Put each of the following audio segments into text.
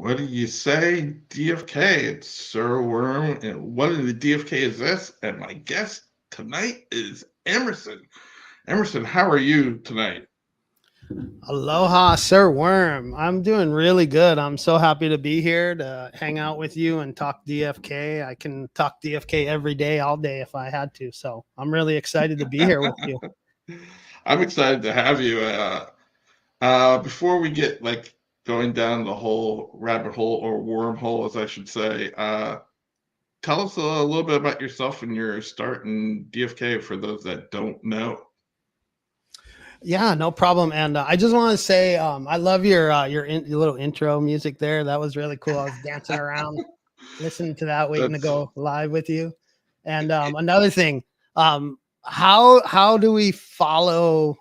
What do you say, DFK? It's Sir Worm, and what in the DFK is this? And my guest tonight is Emerson. Emerson, how are you tonight? Aloha, Sir Worm. I'm doing really good. I'm so happy to be here to hang out with you and talk DFK. I can talk DFK every day, all day if I had to. So I'm really excited to be here with you. I'm excited to have you. Before we get going down the whole rabbit hole or wormhole, as I should say, tell us a little bit about yourself and your start in DFK for those that don't know. Yeah, no problem. And I just want to say I love your little intro music there. That was really cool. I was dancing around listening to that, waiting to That's go live with you. And another thing, how do we follow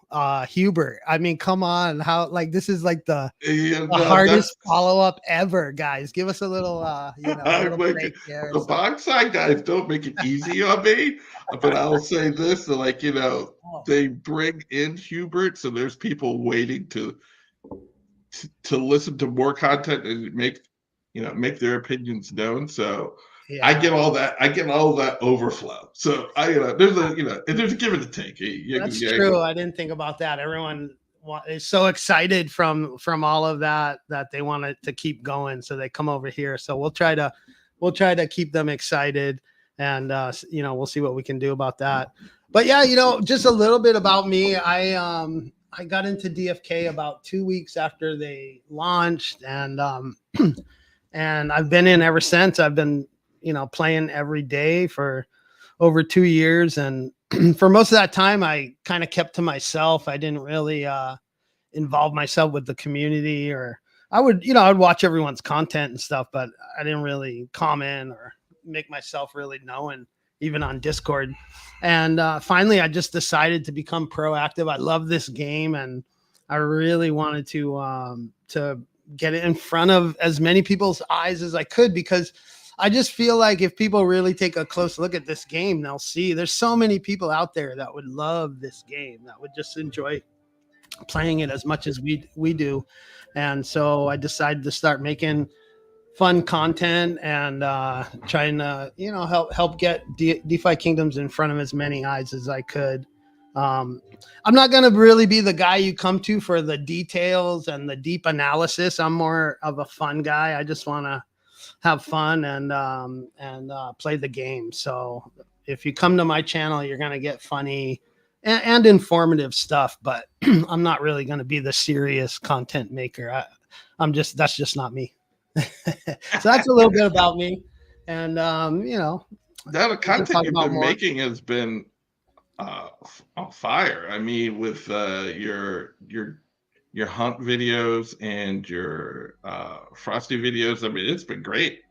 Hubert? I mean, come on, how like this is like yeah, the no, that's hardest follow up ever, guys. Give us a little a I'm little like break here. the So Bonsai guys don't make it easy on me, but I'll say this: oh, they bring in Hubert, so there's people waiting to listen to more content and make their opinions known. So I yeah, get all that. I get all that overflow. So there's a give and a take. that's true. I didn't think about that. Everyone is so excited from all of that they want it to keep going, so they come over here. So we'll try to keep them excited, and we'll see what we can do about that. But yeah, just a little bit about me. I got into DFK about 2 weeks after they launched, and I've been in ever since. I've been playing every day for over 2 years, and for most of that time, I kind of kept to myself. I didn't really involve myself with the community, or I'd watch everyone's content and stuff, but I didn't really comment or make myself really known, even on Discord. And finally, I just decided to become proactive. I love this game, and I really wanted to get it in front of as many people's eyes as I could, because I just feel like if people really take a close look at this game, they'll see there's so many people out there that would love this game, that would just enjoy playing it as much as we do. And so I decided to start making fun content and trying to help get DeFi Kingdoms in front of as many eyes as I could. I'm not going to really be the guy you come to for the details and the deep analysis. I'm more of a fun guy. I just want to have fun and play the game. So if you come to my channel, you're going to get funny and informative stuff, but I'm not really going to be the serious content maker. That's just not me. So that's a little bit about me. And, Now the we can content talk you've about been more. making has been on fire. I mean, with your hunt videos and your frosty videos. I mean, it's been great.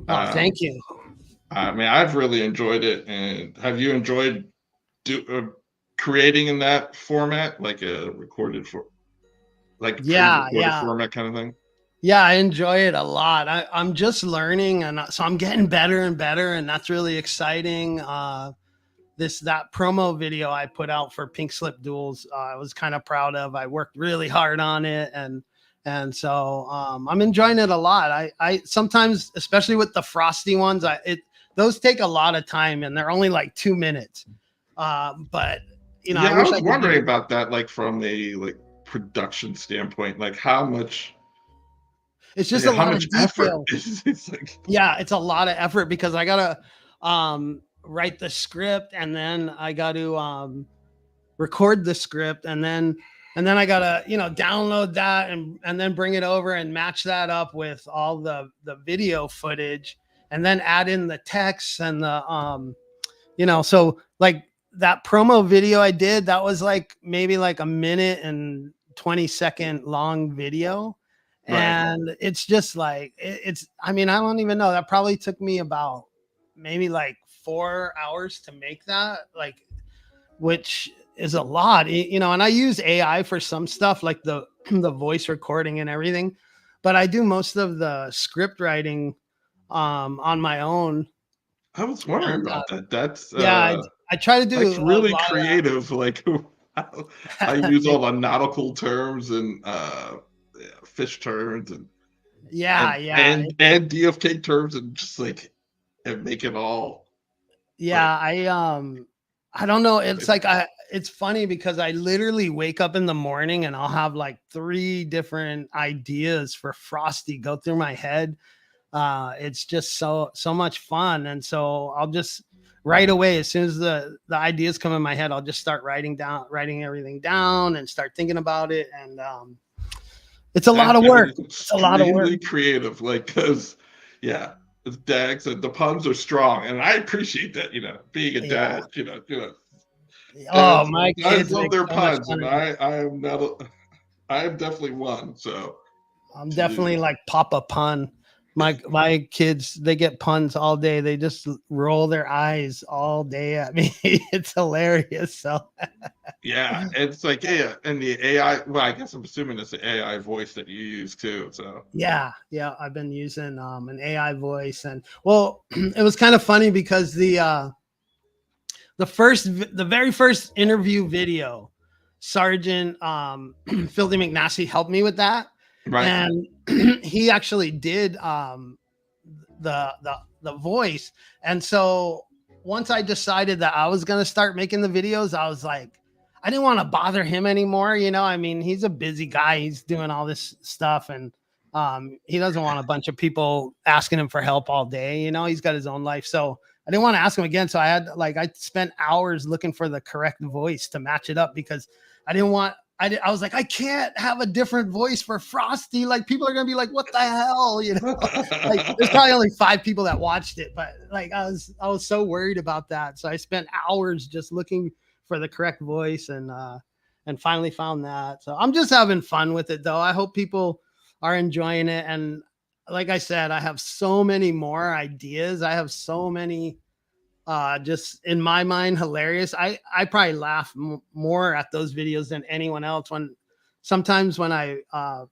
Oh, Um, thank you. I mean, I've really enjoyed it. And have you enjoyed creating in that format, like a Yeah. pre-recorded Yeah. format kind of thing? Yeah, I enjoy it a lot. I'm just learning, and so I'm getting better and better, and that's really exciting. That promo video I put out for Pink Slip Duels, I was kind of proud of. I worked really hard on it, and so I'm enjoying it a lot. I sometimes, especially with the frosty ones, those take a lot of time, and they're only like 2 minutes. But I Yeah, I wish was I could wondering do. about that, like from a production standpoint, like how much, It's just a how lot much of effort detail. is it's like. Yeah, it's a lot of effort because I gotta write the script, and then I got to record the script, and then I gotta download that, and then bring it over and match that up with all the video footage, and then add in the text and so like that promo video I did, that was like maybe like a minute and 20-second long video. Right. And it's just like it's I mean, I don't even know, that probably took me about maybe like 4 hours to make that, like, which is a lot, and I use AI for some stuff like the the voice recording and everything, but I do most of the script writing on my own. I was wondering And about that. That's yeah, I try to do that's a really lot creative. Like how you of use all the nautical terms and fish terms and Yeah, and yeah. and DFK terms and just like and make it all like Yeah, I don't know. It's like it's funny because I literally wake up in the morning and I'll have like three different ideas for Frosty go through my head. It's just so much fun. And so I'll just right away, as soon as the ideas come in my head, I'll just start writing everything down and start thinking about it. And it's a lot that of guy work. is It's a lot of work. extremely creative. Like, because yeah, his dad said the puns are strong, and I appreciate that. Being a Yeah. dad, Oh, dads, my dads kids love make their so much puns, fun and of it. I am not. I am definitely one. So I'm to definitely like Papa Pun. My kids, they get puns all day. They just roll their eyes all day at me. It's hilarious. So yeah, it's like yeah, and the AI. Well, I guess I'm assuming it's the AI voice that you use too. So yeah, yeah, I've been using an AI voice, and well, it was kind of funny because the very first interview video, Sergeant Philby McNasty helped me with that, right. and he actually did the voice. And so once I decided that I was gonna start making the videos, I was like, I didn't want to bother him anymore. I mean, he's a busy guy. He's doing all this stuff, and he doesn't want a bunch of people asking him for help all day. He's got his own life. So I didn't want to ask him again. So I spent hours looking for the correct voice to match it up because I didn't want I was like, I can't have a different voice for Frosty. Like people are gonna be like, what the hell? Like there's probably only 5 people that watched it, but like I was so worried about that. So I spent hours just looking for the correct voice and finally found that. So I'm just having fun with it though. I hope people are enjoying it. And like I said, I have so many more ideas. I have so many just in my mind hilarious. I probably laugh more at those videos than anyone else when sometimes when I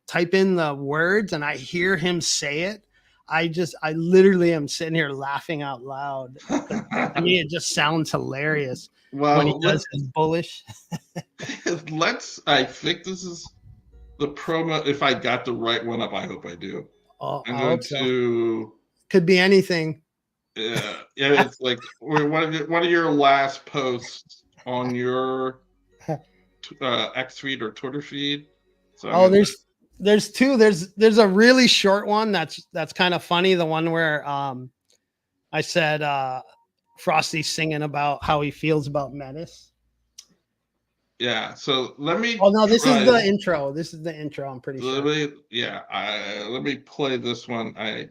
type in the words and I hear him say it, I literally am sitting here laughing out loud. To me it just sounds hilarious when he Well, does his bullish. let's. I think this is the promo. If I got the right one up, I hope I do. Oh, I'm I going hope so. to. Could be anything. Yeah, it's like one of your last posts on your X feed or Twitter feed. So I'm Oh, gonna. there's two. There's a really short one that's kind of funny. The one where I said Frosty's singing about how he feels about Menace. Yeah. So let me Oh no, this is try. the intro. This is the intro. I'm pretty Let sure. me. Yeah. Let me play this one. I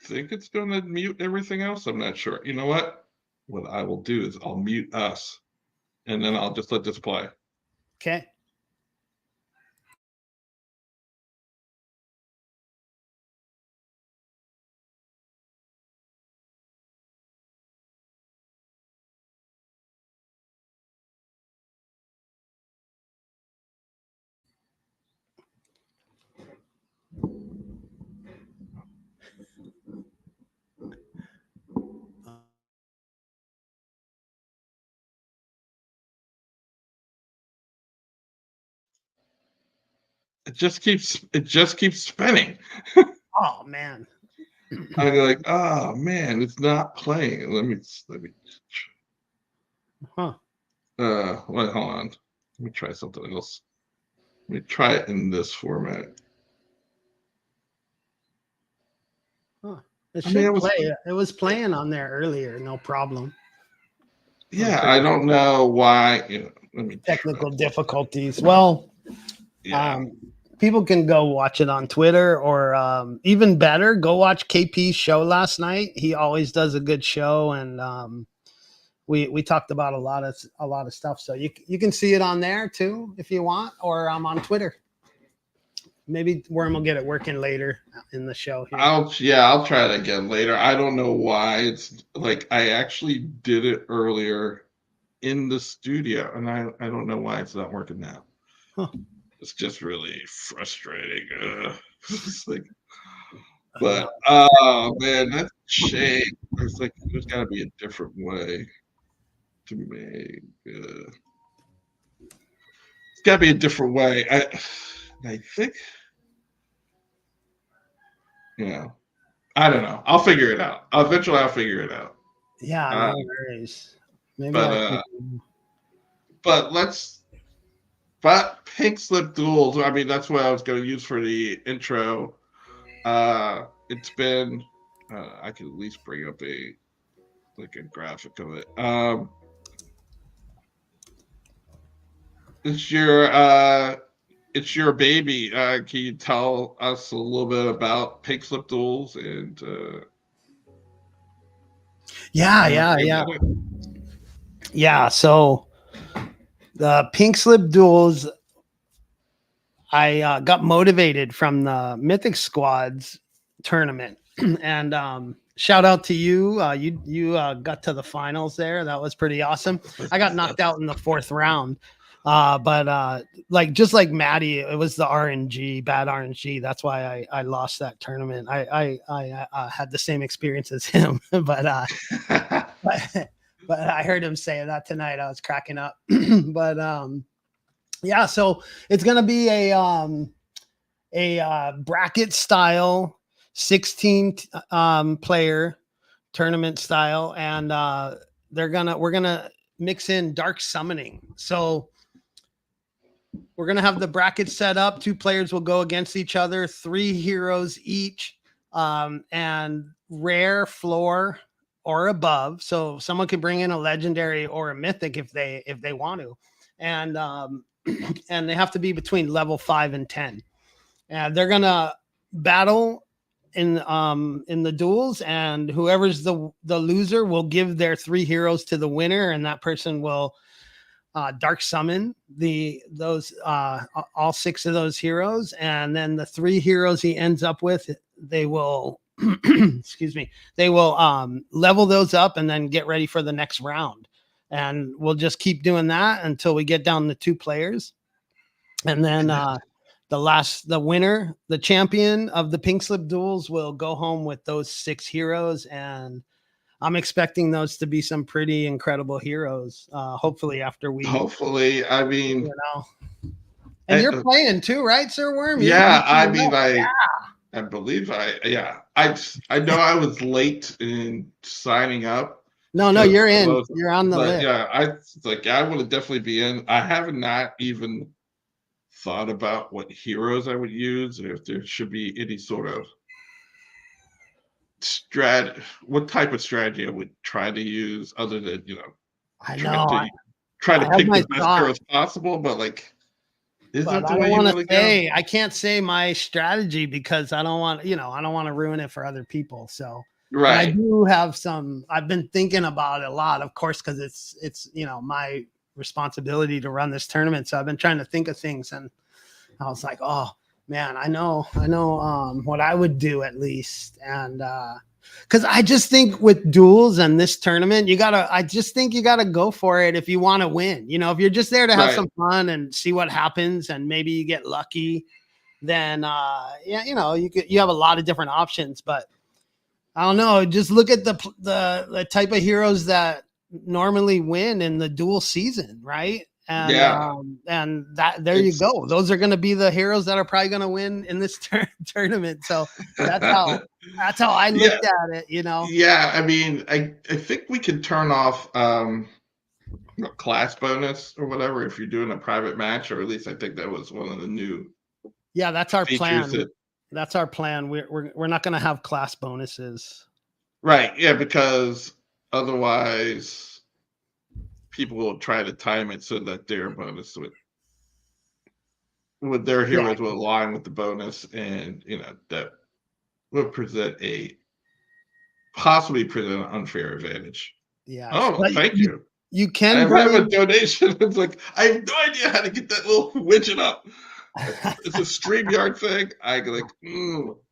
think it's going to mute everything else. I'm not sure. You know what? What I will do is I'll mute us, and then I'll just let this play. Okay. It just keeps spinning. Oh man. I'm like, oh man, it's not playing. Let me. Huh. Wait, hold on. Let me try something else. Let me try it in this format. Huh. It I mean, it should was. play. It was playing on there earlier. No problem. I'm Yeah, I pretty don't sure. know why. Let me try. Technical difficulties. Well, Yeah, um, people can go watch it on Twitter or even better, go watch KP's show last night. He always does a good show, and we talked about a lot of stuff. So you can see it on there too if you want, or I'm on Twitter. Maybe Worm will get it working later in the show here. I'll try it again later. I don't know why. It's like I actually did it earlier in the studio, and I don't know why it's not working now. Huh. It's just really frustrating. It's like, Uh, but oh man, that's a shame. It's like there's got to be a different way to make. It's got to be a different way. I think you know, I don't know. I'll figure it out. Eventually, I'll figure it out. Yeah, Uh, no worries. Maybe but I uh, can. but let's. But pink slip duels. I mean, that's what I was going to use for the intro. It's been. I could at least bring up a graphic of it. It's your it's your baby. Can you tell us a little bit about pink slip duels and Yeah, how much yeah, you yeah, did it? yeah. So the pink slip duels, I got motivated from the Mythic Squads tournament, and shout out to you. You got to the finals there. That was pretty awesome. I got knocked out in the fourth round, but like just like Maddie, it was the RNG, bad RNG. That's why I lost that tournament. I had the same experience as him, but but I heard him say that tonight. I was cracking up, but yeah. So it's gonna be a bracket style 16 player tournament style, and we're gonna mix in dark summoning. So we're gonna have the bracket set up. Two players will go against each other, 3 heroes each, and rare, floor, or above. So someone can bring in a legendary or a mythic if they want to, and and they have to be between level 5 and 10. And they're gonna battle in the duels, and whoever's the loser will give their 3 heroes to the winner, and that person will dark summon those all 6 of those heroes, and then the 3 heroes he ends up with, they will excuse me, they will level those up and then get ready for the next round, and we'll just keep doing that until we get down to 2 players, and then the winner, the champion of the pink slip duels, will go home with those 6 heroes, and I'm expecting those to be some pretty incredible heroes. Hopefully, after we, Hopefully, I you mean, know, and I, you're playing too, right, Sir Worm? yeah, I You mean, know. I believe yeah, I know I was late in signing up No, because you're of in. those, You're on the but list. yeah, I want to definitely be in. I have not even thought about what heroes I would use, or if there should be any sort of what type of strategy I would try to use other than, I try know. to try I to have pick my the best thoughts, heroes possible, but like, is but that the I don't way you want to want to go? say. I can't say my strategy because I don't want, I don't want to ruin it for other people. So, but I Right. do have some. I've been thinking about it a lot, of course, because it's my responsibility to run this tournament. So I've been trying to think of things, and I was like, oh man, I know what I would do at least. And because I just think with duels and this tournament, I just think you gotta go for it if you want to win. If you're just there to have Right. some fun and see what happens, and maybe you get lucky, then yeah, you have a lot of different options. But I don't know, just look at the type of heroes that normally win in the dual season, right? Yeah. And that there you It's go. Those are going to be the heroes that are probably going to win in this tournament. So that's how that's how I yeah. looked at it. Yeah. I mean, I think we can turn off class bonus or whatever if you're doing a private match, or at least I think that was one of the new Yeah, that's our features plan. that. That's our plan. We're not going to have class bonuses. Right. Yeah, because otherwise people will try to time it so that their bonus with their Yeah, heroes will align with the bonus, and that will possibly present an unfair advantage. yes, Oh, but thank you. you I can bring have a in. donation. It's like I have no idea how to get that little widget up. It's a StreamYard thing. I go like,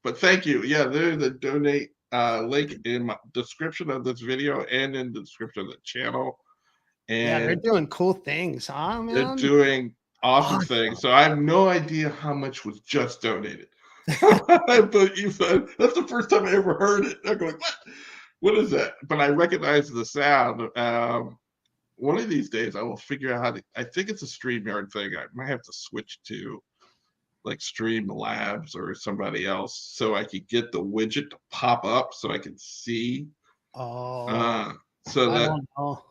but thank you. Yeah, there's a donate link in my description of this video and in the description of the channel. Yeah, they're And doing cool things, huh, they're man? doing awesome things. Awesome. So I have no idea how much was just donated. But you said that's the first time I ever heard it. I'm going, what? What is that? But I recognize the sound. One of these days I will figure out how to. I think it's a StreamYard thing. I might have to switch to like Streamlabs or somebody else so I could get the widget to pop up so I could see. Oh, Uh, so I that don't know.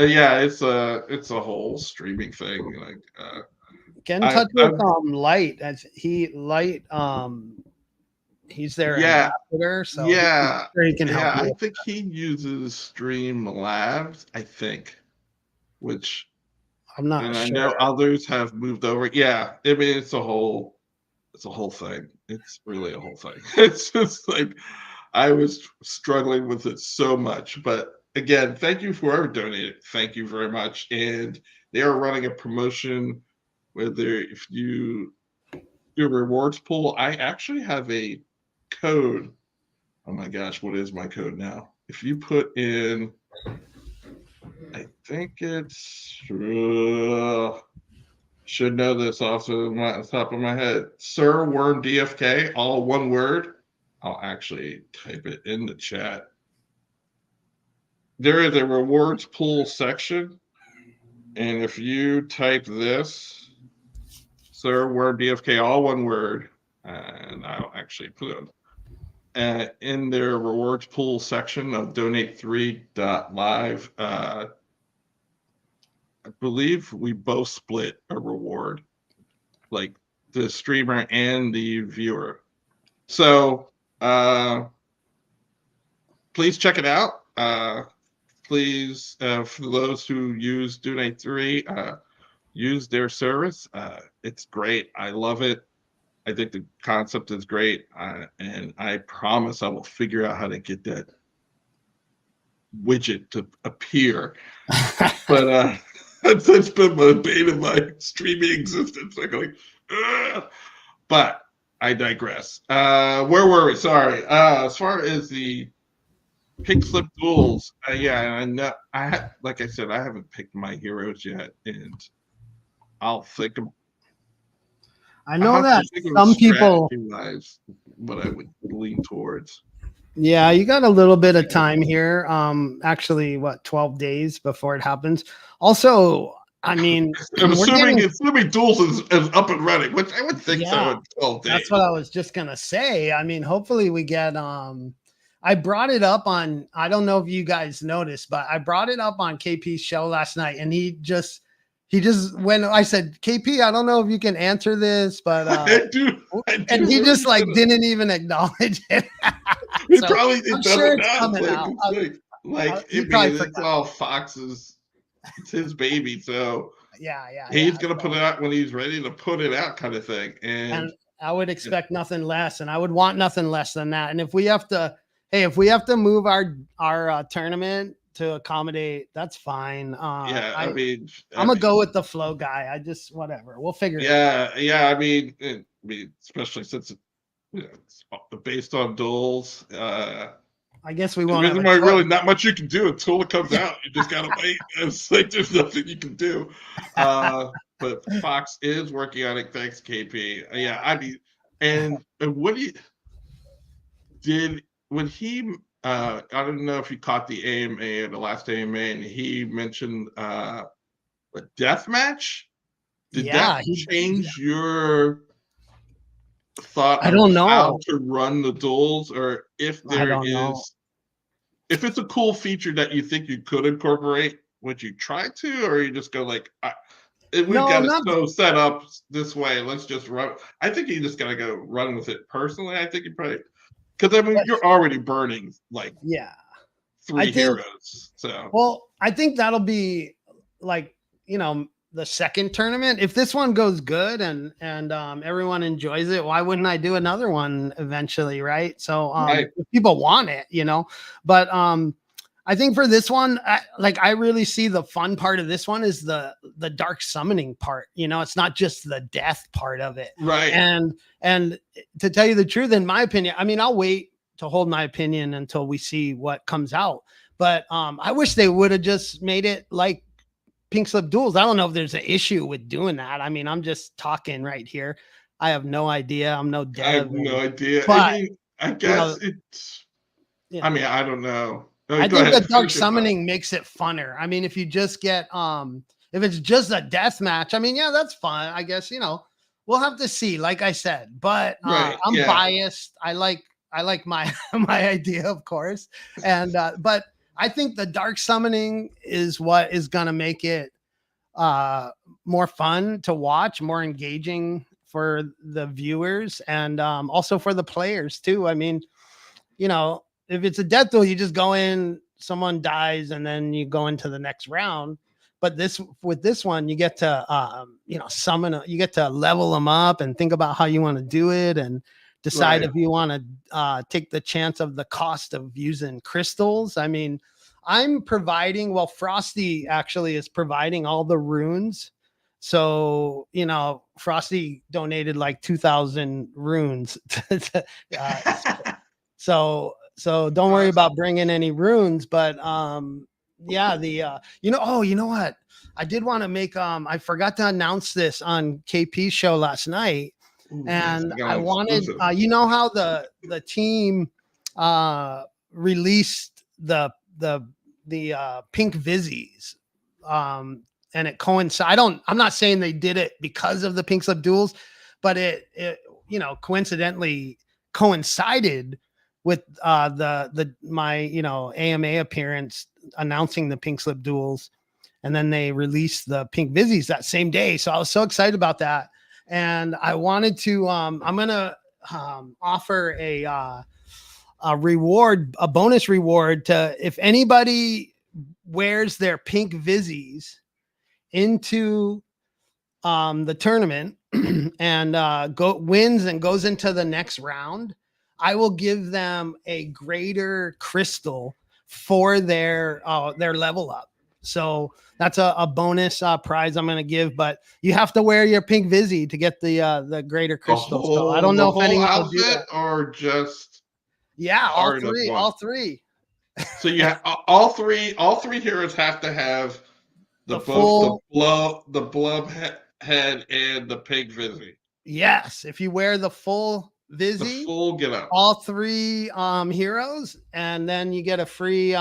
yeah, it's a whole streaming thing. Like Get in I touch with I'm Light. As Light, he's their yeah ambassador, so yeah he can help yeah. I you. think he uses Streamlabs. I think, which I'm not and I sure. know others have moved over. Yeah, I mean it's a whole thing. It's really a whole thing. It's just like I was struggling with it so much. But again, thank you for whoever donated. Thank you very much. And they are running a promotion whether if you do a rewards pool. I actually have a code. Oh my gosh, what is my code now? If you put in, I think it's should know this off the top of my head. Sir Worm DFK, all one word. I'll actually type it in the chat. There is a rewards pool section, and if you type this, Sir Worm DFK, all one word, and I'll actually put it in their rewards pool section of donate3.live. I believe we both split a reward, like the streamer and the viewer. So please check it out. Please, for those who use Donate3, use their service. It's great. I love it. I think the concept is great. And I promise I will figure out how to get that widget to appear. But that's been my bane of my streaming existence. Like, but I digress. Where were we? Sorry. As far as the Pink Slip Duels, yeah, I know. Like I said, I haven't picked my heroes yet, and I'll think of. I know that some people. What I would lean towards. Yeah, you got a little bit of time here. Actually, what, 12 days before it happens. Also, I mean, I'm assuming Duels is up and running, which I would think so in 12 days. That's what I was just gonna say. I mean, hopefully we get I brought it up on, I don't know if you guys noticed, but I brought it up on KP's show last night, and he just when I said, KP, I don't know if you can answer this, but I do and he just like didn't even acknowledge it. He probably doesn't sure it's coming out. It's all Fox's, it's his baby, so yeah, he's gonna put it out when he's ready to put it out, kind of thing. And I would expect nothing less, and I would want nothing less than that. And if we have to, if we have to move our tournament to accommodate, that's fine. I mean, I'm gonna go with the flow guy. I just, whatever, we'll figure it out. Yeah. I mean, especially since it's based on duels. I guess we won't. There's really not much you can do until it comes out. You just gotta wait. It's like there's nothing you can do. But Fox is working on it. Thanks, KP. Yeah, I mean, and what when he I don't know if you caught the AMA or the last AMA, and he mentioned a death match. Did that change your thought? I don't know how to run the duels, or if there is, if it's a cool feature that you think you could incorporate, would you try to, or you just go like, we've got it so set up this way, let's just run? I think you just gotta go run with it. Personally, I think you probably, because I mean, you're already burning like 3 heroes. So well, I think that'll be like, the second tournament. If this one goes good and everyone enjoys it, why wouldn't I do another one eventually, right? So if people want it, but I think for this one, I really see the fun part of this one is the dark summoning part. It's not just the death part of it, right? And to tell you the truth, in my opinion, I mean, I'll wait to hold my opinion until we see what comes out. But I wish they would have just made it like Pink Slip Duels. I don't know if there's an issue with doing that. I mean, I'm just talking right here. I have no idea. I'm no dev. I have no idea. But I guess it's. I mean, I don't know. I think the dark summoning makes it funner. I mean, if you just get if it's just a death match, I mean, yeah, that's fun. I guess we'll have to see, like I said, but Right. I'm Yeah. biased. I like my my idea, of course. And but I think the dark summoning is what is gonna make it uh more fun to watch, more engaging for the viewers, and also for the players too. I mean, if it's a death duel, you just go in, someone dies, and then you go into the next round. But with this one, you get to you get to level them up and think about how you want to do it, and decide Right. if you want to take the chance of the cost of using crystals. I mean, Frosty actually is providing all the runes. So, Frosty donated like 2,000 runes. uh, so don't worry Awesome. about bringing any runes, but yeah, you know what? I did want to make I forgot to announce this on KP's show last night, Ooh, yes, and I got I an wanted exclusive. how the team released the pink Vizzies, and it coincides. I'm not saying they did it because of the pink slip duels, but it coincidentally coincided with my AMA appearance announcing the pink slip duels, and then they released the pink Vizzies that same day. So I was so excited about that, and I wanted to I'm gonna offer a reward, a bonus reward, to if anybody wears their pink Vizzies into the tournament and wins and goes into the next round, I will give them a greater crystal for their level up. So that's a bonus prize I'm going to give, but you have to wear your pink Vizzy to get the greater The crystal. So I don't know if whole anyone will do outfit that. or just Yeah, part of one? all three. So you have all three heroes have to have The both full, the blub head and the pink Vizzy. yes, if you wear the full The Vizzy, full get up. all three heroes, and then you get a free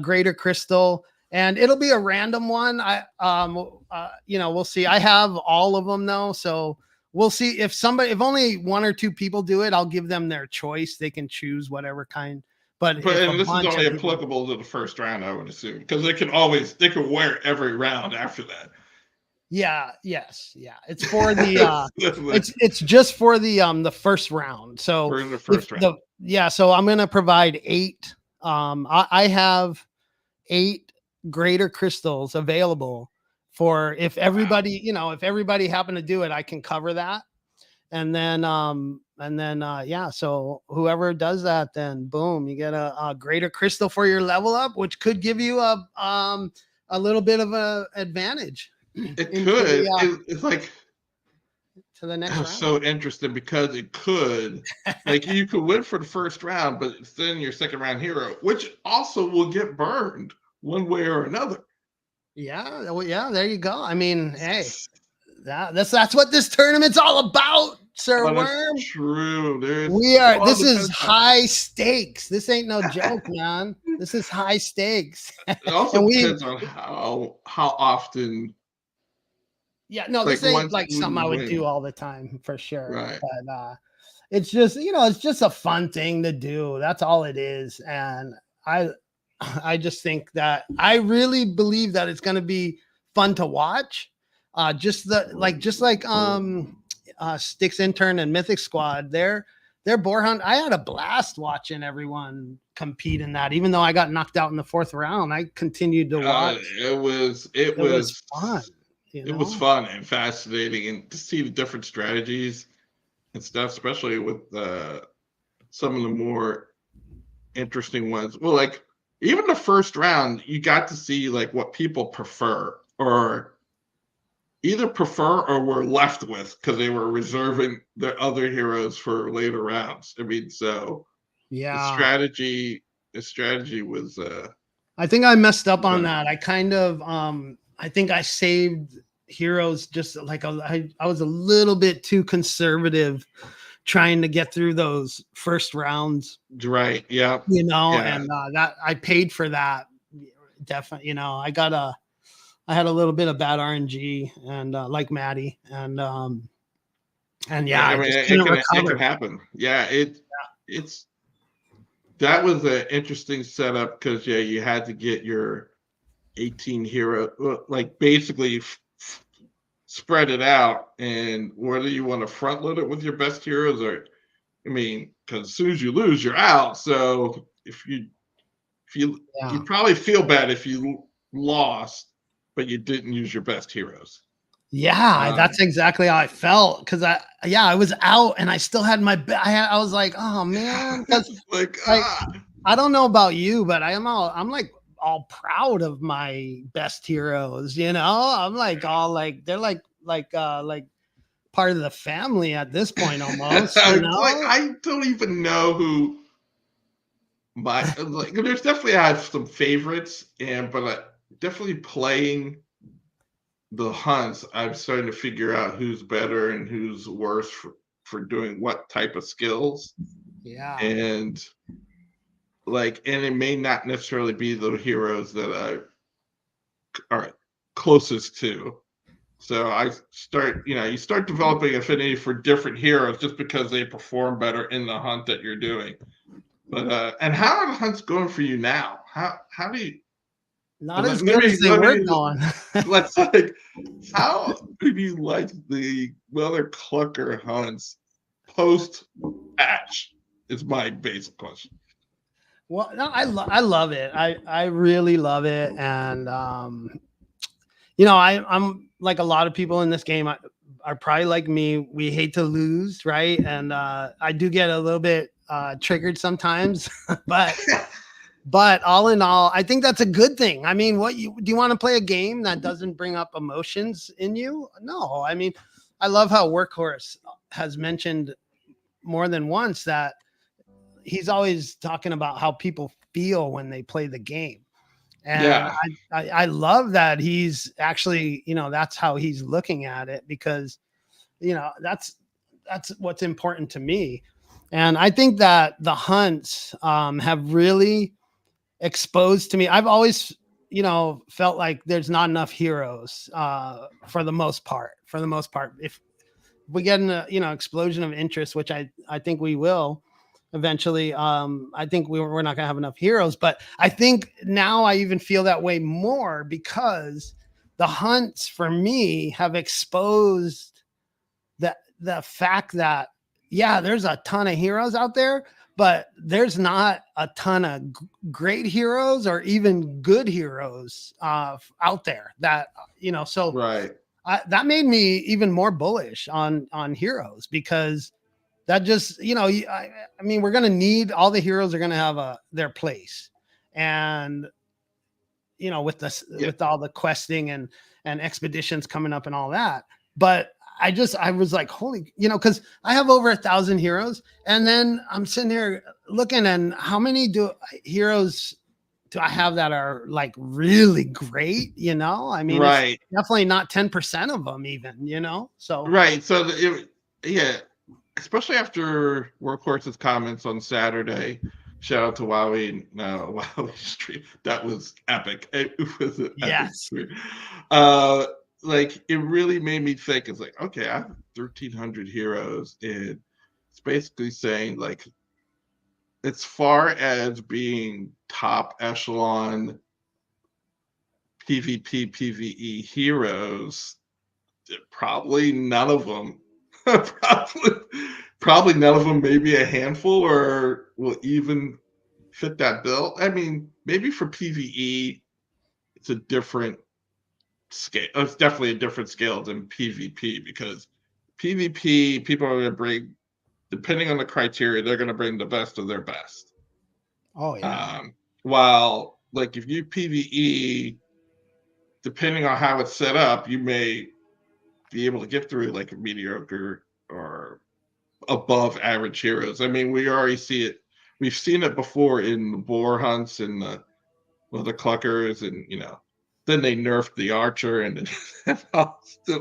greater crystal, and it'll be a random one. We'll see. I have all of them though, so we'll see if only one or two people do it, I'll give them their choice. They can choose whatever kind. But But if a and this is bunch only of people, applicable to the first round, I would assume, because they can wear every round after that. yeah, yes, yeah, it's for the it's just for the first round. So We're in the if first round. so I'm gonna provide 8. I have 8 greater crystals available for if everybody, if everybody happened to do it, I can cover that. And then yeah, so whoever does that, then boom, you get a greater crystal for your level up, which could give you a little bit of a advantage It into could. the It's like to the next round. so interesting because it could, like, you could win for the first round, but it's then your second round hero, which also will get burned one way or another. Yeah, well, yeah, there you go. I mean, hey, that's what this tournament's all about, Sir But it's Worm. true. This is high stakes. This ain't no joke, man. This is high stakes. It also And depends on how often. yeah, no, Like this ain't once like you something I would win, do all the time for sure. right? But it's just, it's just a fun thing to do. That's all it is. And I just think that I really believe that it's going to be fun to watch. Just like Sticks Intern and Mythic Squad, their boar hunt. I had a blast watching everyone compete in that. Even though I got knocked out in the 4th round, I continued to watch. It was fun. It was fun and fascinating, and to see the different strategies and stuff, especially with some of the more interesting ones. Well, like even the first round, you got to see like what people prefer, or either prefer or were left with, because they were reserving their other heroes for later rounds. I mean, so Yeah. the strategy was I think I messed up on that. I kind of I think I saved heroes just like I was a little bit too conservative trying to get through those first rounds. right. Yeah. And that I paid for that. Definitely, I got I had a little bit of bad RNG and like Maddie and yeah, I I mean, just couldn't it can recover. happen. Yeah, it's that was an interesting setup because yeah, you had to get your 18 hero, like basically spread it out, and whether you want to front load it with your best heroes or, I mean, because as soon as you lose, you're out. So if you Yeah. probably feel bad if you lost, but you didn't use your best heroes. Yeah, that's Um, exactly how I felt because I was out and I still had I was like, oh man, because like like I don't know about you, but I'm like all proud of my best heroes, you know? I'm like all like they're like part of the family at this point almost, you like know? I don't even know who my like. There's definitely I have some favorites, and but definitely playing the hunts, I'm starting to figure out who's better and who's worse for doing what type of skills. Yeah. And like, and it may not necessarily be the heroes that I are closest to. So I start, you start developing affinity for different heroes just because they perform better in the hunt that you're doing. But and how are the hunts going for you now? How do you Not let as good me as they let were me going. let's like how do you like the Weather Clucker hunts post patch? Is my basic question. Well, no, I love it. I really love it, and I'm like a lot of people in this game are probably like me. We hate to lose, right? And I do get a little bit triggered sometimes, but all in all, I think that's a good thing. I mean, do you want to play a game that doesn't bring up emotions in you? No, I mean, I love how Workhorse has mentioned more than once that he's always talking about how people feel when they play the game. And Yeah, I love that he's actually, that's how he's looking at it because, that's what's important to me. And I think that the hunts have really exposed to me. I've always, felt like there's not enough heroes for the most part. For the most part, if we get an explosion of interest, which I think we will eventually. I think we're not gonna have enough heroes, but I think now I even feel that way more because the hunts for me have exposed the fact that yeah, there's a ton of heroes out there, but there's not a ton of great heroes or even good heroes out there that so right. that made me even more bullish on heroes because that just I mean we're gonna need all the heroes are gonna have their place, and with this Yeah, with all the questing and expeditions coming up and all that, but I was like holy, because I have over 1,000 heroes, and then I'm sitting here looking and how many heroes do I have that are like really great? I mean, it's right, definitely not 10% of them even, so right. So yeah, especially after Workhorse's comments on Saturday. Shout out to Wowie, no Wowie stream. That was epic. It was an epic yes. stream. Uh, like it really made me think. It's like, okay, I have 1,300 heroes, and it's basically saying like, as far as being top echelon PvP PvE heroes, probably none of them. probably, probably none of them. Maybe a handful, or will even fit that bill. I mean, maybe for PVE, it's a different scale. It's definitely a different scale than PvP because PvP people are going to bring, depending on the criteria, they're going to bring the best of their best. Oh yeah. While like if you PvE, depending on how it's set up, you may be able to get through like a mediocre or above average heroes. I mean, we already see it. We've seen it before in boar hunts and the cluckers, and then they nerfed the archer, and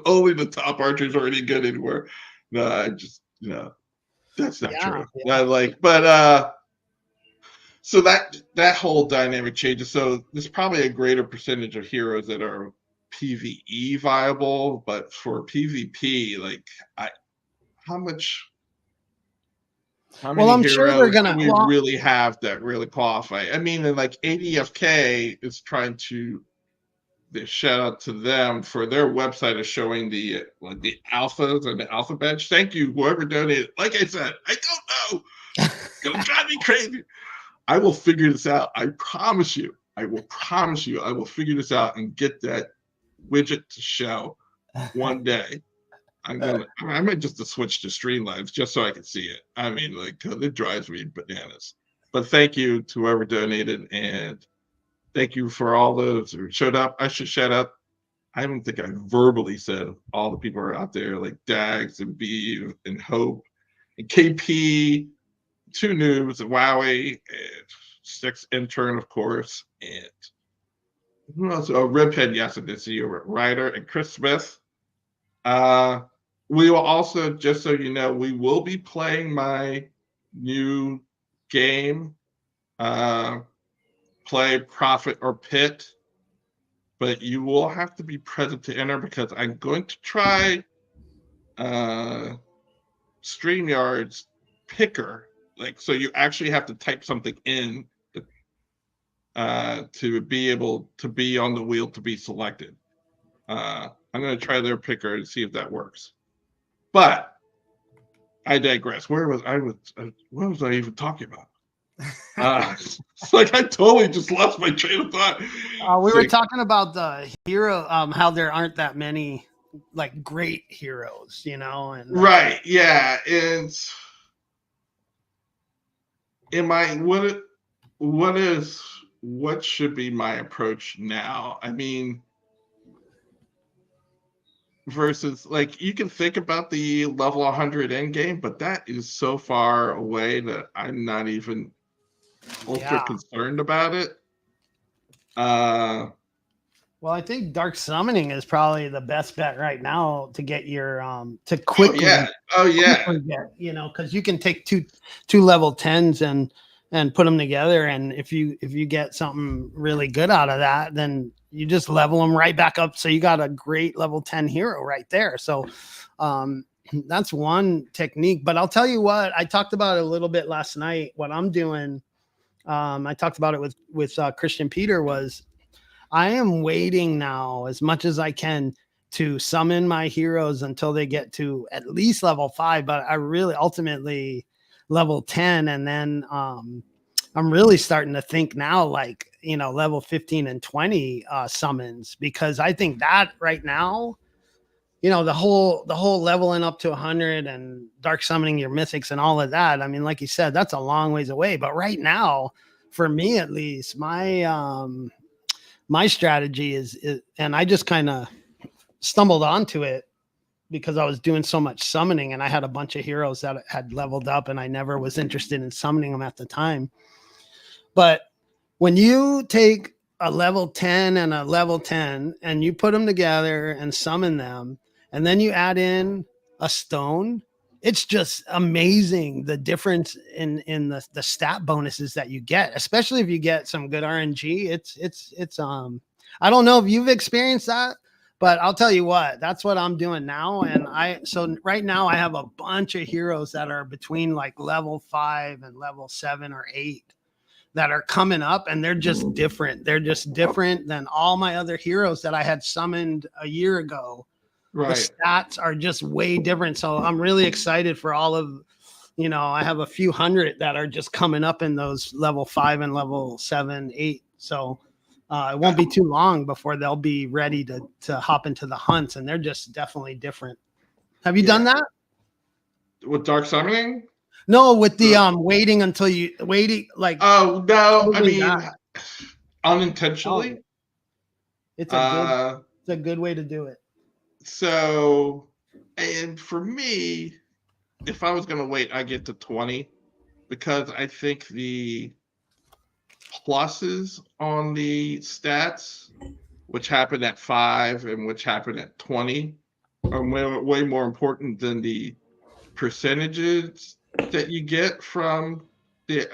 only the top archers are any good anymore. No, I just that's not Yeah. true. But so that whole dynamic changes. So there's probably a greater percentage of heroes that are PvE viable, but for PvP, like how much how Well, many I'm sure they're heroes do gonna. we Well, really have that really qualify? I mean, and like ADFK is trying to shout out to them for their website is showing the like the alphas and the alpha bench. Thank you, whoever donated. Like I said, I don't know. It's gonna drive me crazy. I will figure this out. I promise you. I will promise you. I will figure this out and get that widget to show one day. I might just switch to Streamlabs just so I can see it. I mean, like, it drives me bananas. But thank you to whoever donated, and thank you for all those who showed up. I should shout out. I don't think I verbally said all the people are out there, like Dags and B and Hope and KP, two noobs, and Wowie, and Six intern, of course, and who else? Oh, Ribhead, yes, I did see you, Ryder and Chris Smith. Uh, we will also, just so you know, we will be playing my new game, Play Profit or Pit, but you will have to be present to enter because I'm going to try StreamYard's picker. Like, so you actually have to type something in to be able to be on the wheel to be selected. I'm going to try their picker and see if that works. But I digress. Where was I? What was I even talking about? It's like I totally just lost my train of thought. we were talking about the hero, how there aren't that many like great heroes, and right, yeah, and what should be my approach now? I mean, versus like you can think about the level 100 end game, but that is so far away that I'm not even ultra concerned about it. Well, I think dark summoning is probably the best bet right now to get your to quickly. Quickly get, because you can take two level 10s and put them together, and if you get something really good out of that, then you just level them right back up. So you got a great level 10 hero right there. So that's one technique. But I'll tell you what, I talked about it a little bit last night. What I'm doing, I talked about it with Christian Peter, was I am waiting now as much as I can to summon my heroes until they get to at least level 5, but I really ultimately level 10. And then I'm really starting to think now, like, level 15 and 20 summons, because I think that right now, the whole leveling up to 100 and dark summoning your mythics and all of that. I mean, like you said, that's a long ways away. But right now, for me at least, my strategy is, and I just kind of stumbled onto it because I was doing so much summoning and I had a bunch of heroes that had leveled up and I never was interested in summoning them at the time. But when you take a level 10 and a level 10 and you put them together and summon them, and then you add in a stone, it's just amazing the difference in the stat bonuses that you get, especially if you get some good RNG. It's I don't know if you've experienced that, but I'll tell you what, that's what I'm doing now. And so right now I have a bunch of heroes that are between like level 5 and level 7 or 8 that are coming up, and they're just different. They're just different than all my other heroes that I had summoned a year ago. Right. The stats are just way different. So I'm really excited for all of, I have a few hundred that are just coming up in those level 5 and level 7, 8. So it won't be too long before they'll be ready to hop into the hunts, and they're just definitely different. Have you done that? With dark summoning? No, with the waiting like. Oh no, I mean unintentionally. It's a good way to do it. So, and for me, if I was going to wait, I get to 20 because I think the pluses on the stats, which happen at 5 and which happen at 20, are way more important than the percentages that you get from the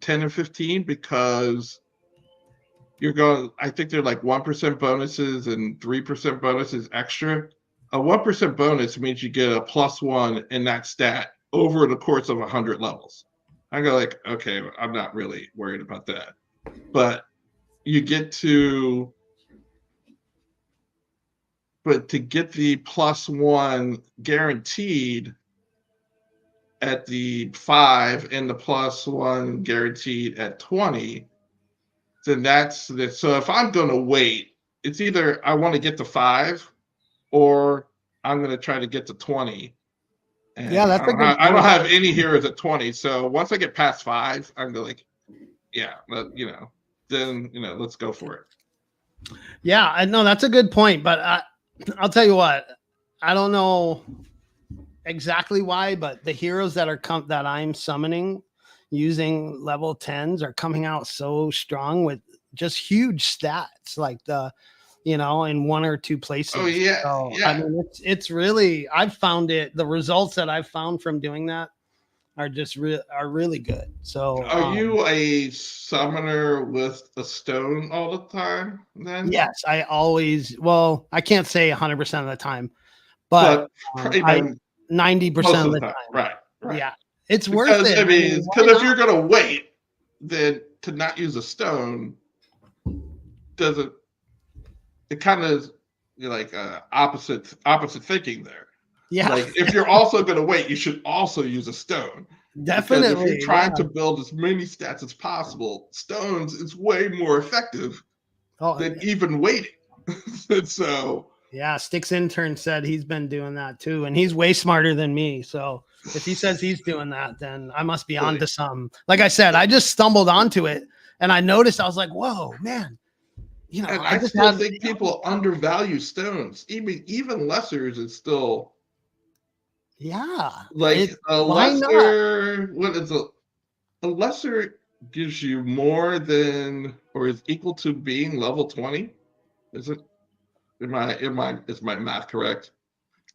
10 and 15, because you're going, I think they're like 1% bonuses and 3% bonuses extra. A 1% bonus means you get a +1 in that stat over the course of 100 levels. I go like, okay, I'm not really worried about that. But you get to, but to get the +1 guaranteed at the 5 and the +1 guaranteed at 20, then that's the, so if I'm going to wait, it's either I want to get to 5 or I'm going to try to get to 20. Yeah, And that's a good I don't point. have any heroes at 20. So once I get past 5, I'm like, yeah, then, let's go for it. Yeah, I know that's a good point, but I'll tell you what, I don't know exactly why, but the heroes that are that I'm summoning using level 10s are coming out so strong with just huge stats, like in one or two Oh, places. yeah. So I Yeah. mean, it's really, I've found the results that I've found from doing that are just are really good. So Are you a summoner with a stone all the time then? yes, I always, well, I can't say 100% of the time, but But, I 90% most of of the the time. time. Right. Right. Yeah, it's worth Because, it. I I mean, mean, why because if not? you're going to wait, then to not use a stone doesn't, it kind of, like opposite thinking there. Yeah, Like if you're also going to wait, you should also use a stone. Because if you're definitely. Yeah. trying to build as many stats as possible, stones is way more effective Oh, than even waiting. So yeah. Sticks intern said he's been doing that too, and he's way smarter than me. So if he says he's doing that, then I must be onto something. Like I said, I just stumbled onto it, and I noticed I was like, "Whoa, man!" and I I just still had, think people undervalue stones. Even lessers is still yeah. like a Why not? lesser. What is a lesser gives you more than or is equal to being level 20? Is it? Is my math correct?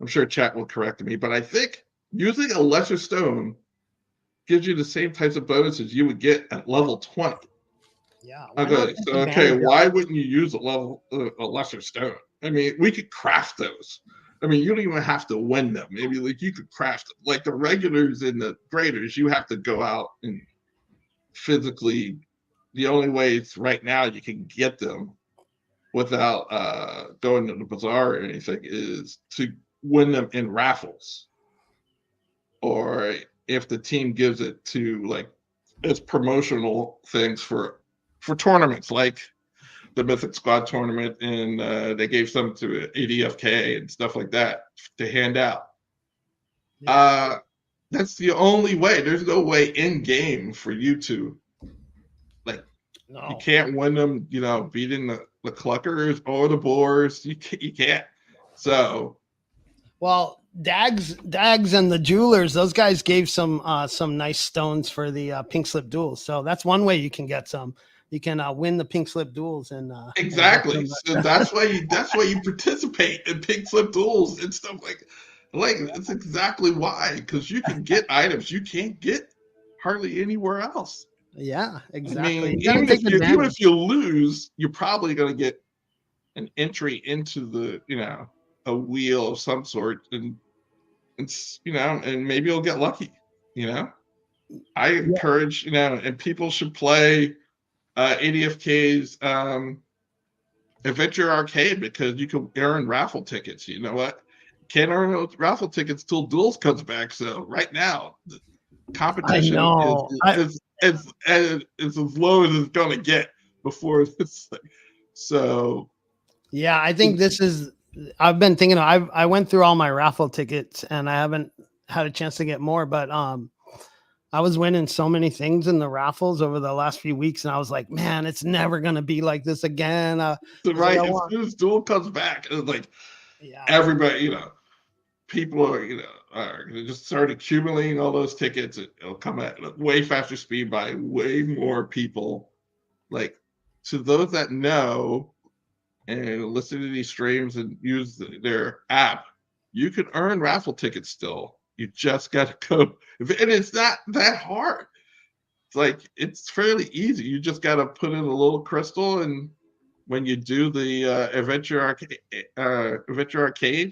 I'm sure chat will correct me, but I think using a lesser stone gives you the same types of bonuses you would get at level 20. Yeah, why not Okay, take so okay, advantage of why it? wouldn't you use a lesser stone? I mean, we could craft those. I mean, you don't even have to win them. Maybe like you could craft them. Like the regulars and the graders, you have to go out and physically. The only way right now you can get them without going to the bazaar or anything is to win them in raffles, or if the team gives it to like as promotional things for tournaments like the Mythic Squad tournament, and they gave some to ADFK and stuff like that to hand out. Yeah, Uh, that's the only way. There's no way in game for you to like. You no. can't win them. Beating the cluckers or the boars. You can't. So Well, Dags, and the jewelers, those guys gave some nice stones for the pink slip duels. So that's one way you can get some. You can win the pink slip duels and get exactly. some. So that's why you participate in pink slip duels and stuff like it's exactly why, because you can get items you can't get hardly anywhere else. Yeah, I exactly. mean, You got to even take if you even advantage. if you lose, you're probably going to get an entry into the a wheel of some sort, and and maybe you'll get lucky. You know, I Yeah. encourage and people should play ADFK's Adventure Arcade because you can earn raffle tickets. You know what? Can't earn those raffle tickets till Duels comes back. So right now, the I competition is know. as low as it's gonna get before this thing. So Yeah, I think this is. I've been thinking. I went through all my raffle tickets, and I haven't had a chance to get more. But I was winning so many things in the raffles over the last few weeks, and I was like, man, it's never gonna be like this again. I was like, I right as want. soon as Duel comes back, it's like Yeah, everybody, people are gonna just start accumulating all those tickets. It'll come at a way faster speed by way more people. Like to those that know and listen to these streams and use their app, you can earn raffle tickets still. You just got to go, and it's not that hard. it's like it's fairly easy. You just got to put in a little crystal, and when you do the Adventure Arcade,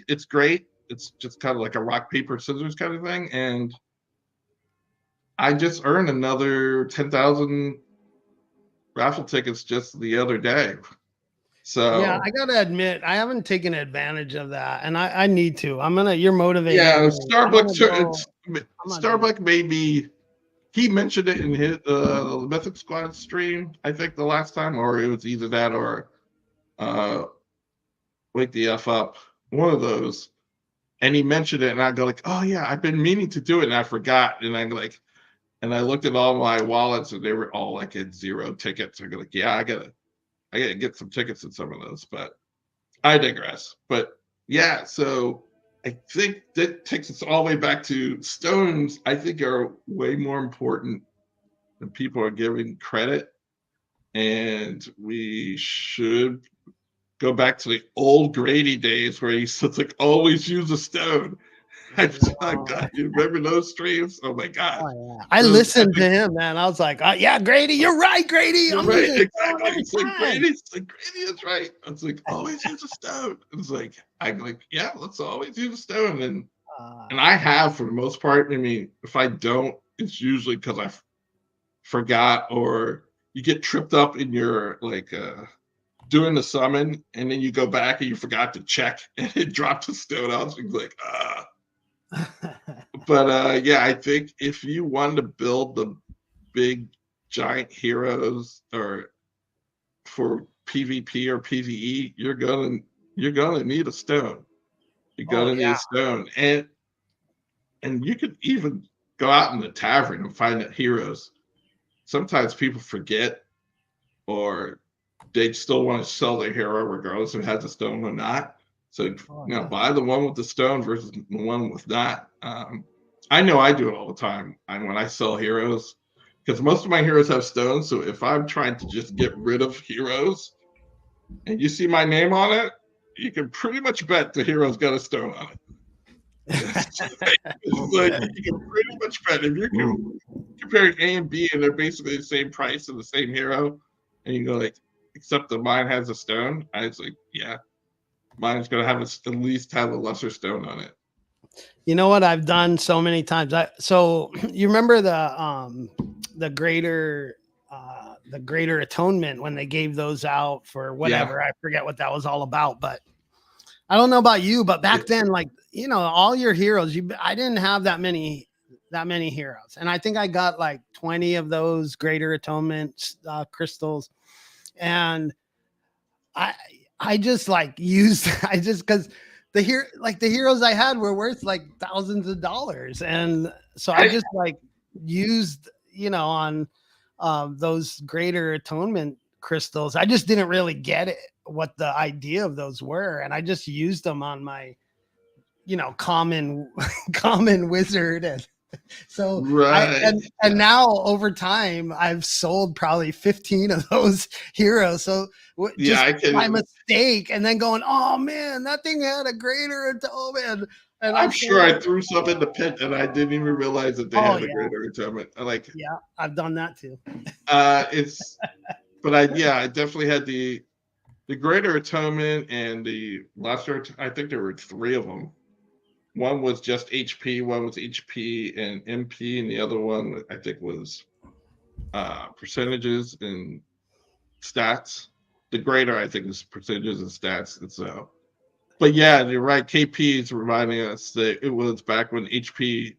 it's great. It's just kind of like a rock paper scissors kind of thing, and I just earned another 10,000 raffle tickets just the other day. Yeah, So I gotta admit, I haven't taken advantage of that, and I need to. You're motivating yeah, me. I'm gonna go. I'm gonna do Starbucks made me. He mentioned it in his Mythic Squad stream, I think the last time, or it was either that or uh, Wake the F Up, one of those. And he mentioned it, and I go like, "Oh yeah, I've been meaning to do it, and I forgot." And I'm like, and I looked at all my wallets, and they were all like at 0 tickets. I go like, "Yeah, I gotta get some tickets in some of those." But I digress. But yeah, so I think that takes us all the way back to stones. I think are way more important than people are giving credit, and we should go back to the old Grady days where he said like always use a stone. God, you remember those streams? Oh my god. Oh, yeah. I Those listened epic, to him, man. I was like, yeah, Grady, you're right, Grady. you're I'm right, using stone exactly. every time. It's like Grady is right. It's like always use a stone. It's like I'm like, yeah, let's always use a stone. And I have for the most part. I mean, if I don't, it's usually because I forgot, or you get tripped up in your like doing the summon, and then you go back and you forgot to check, and it dropped the stone out. So like, but yeah, I think if you want to build the big giant heroes or for PvP or PvE, you're gonna need a stone. You're Oh gonna need yeah. a stone, and you could even go out in the tavern and find the heroes. Sometimes people forget, or they still want to sell their hero regardless if it has a stone or not. So buy the one with the stone versus the one with not. I know I do it all the time. When I sell heroes, because most of my heroes have stones. So if I'm trying to just get rid of heroes, and you see my name on it, you can pretty much bet the hero's got a stone on it. Like you can pretty much bet if you're comparing A and B and they're basically the same price and the same hero, and you go like, except that mine has a stone. I was like, yeah, mine's gonna have at least have a lesser stone on it. You know what I've done so many times. So you remember the greater atonement when they gave those out for whatever. I forget what that was all about, but I don't know about you, but back then, like, all your heroes, I didn't have that many heroes. And I think I got like 20 of those greater atonement crystals. And I just like used, cause the heroes I had were worth like thousands of dollars. And so I just like used, on those greater atonement crystals. I just didn't really get it, what the idea of those were. And I just used them on my, common wizard. And so right. and now over time I've sold probably 15 of those heroes. So just my mistake, and then going, oh man, that thing had a greater atonement. And I'm sure I threw some in the pit and I didn't even realize that they had a greater atonement. Yeah, I've done that too. But I definitely had the greater atonement and the lesser. I think there were 3 of them. One was just HP, one was HP and MP, and the other one I think was percentages and stats. The greater I think is percentages and stats. And so, but yeah, you're right. KP is reminding us that it was back when HP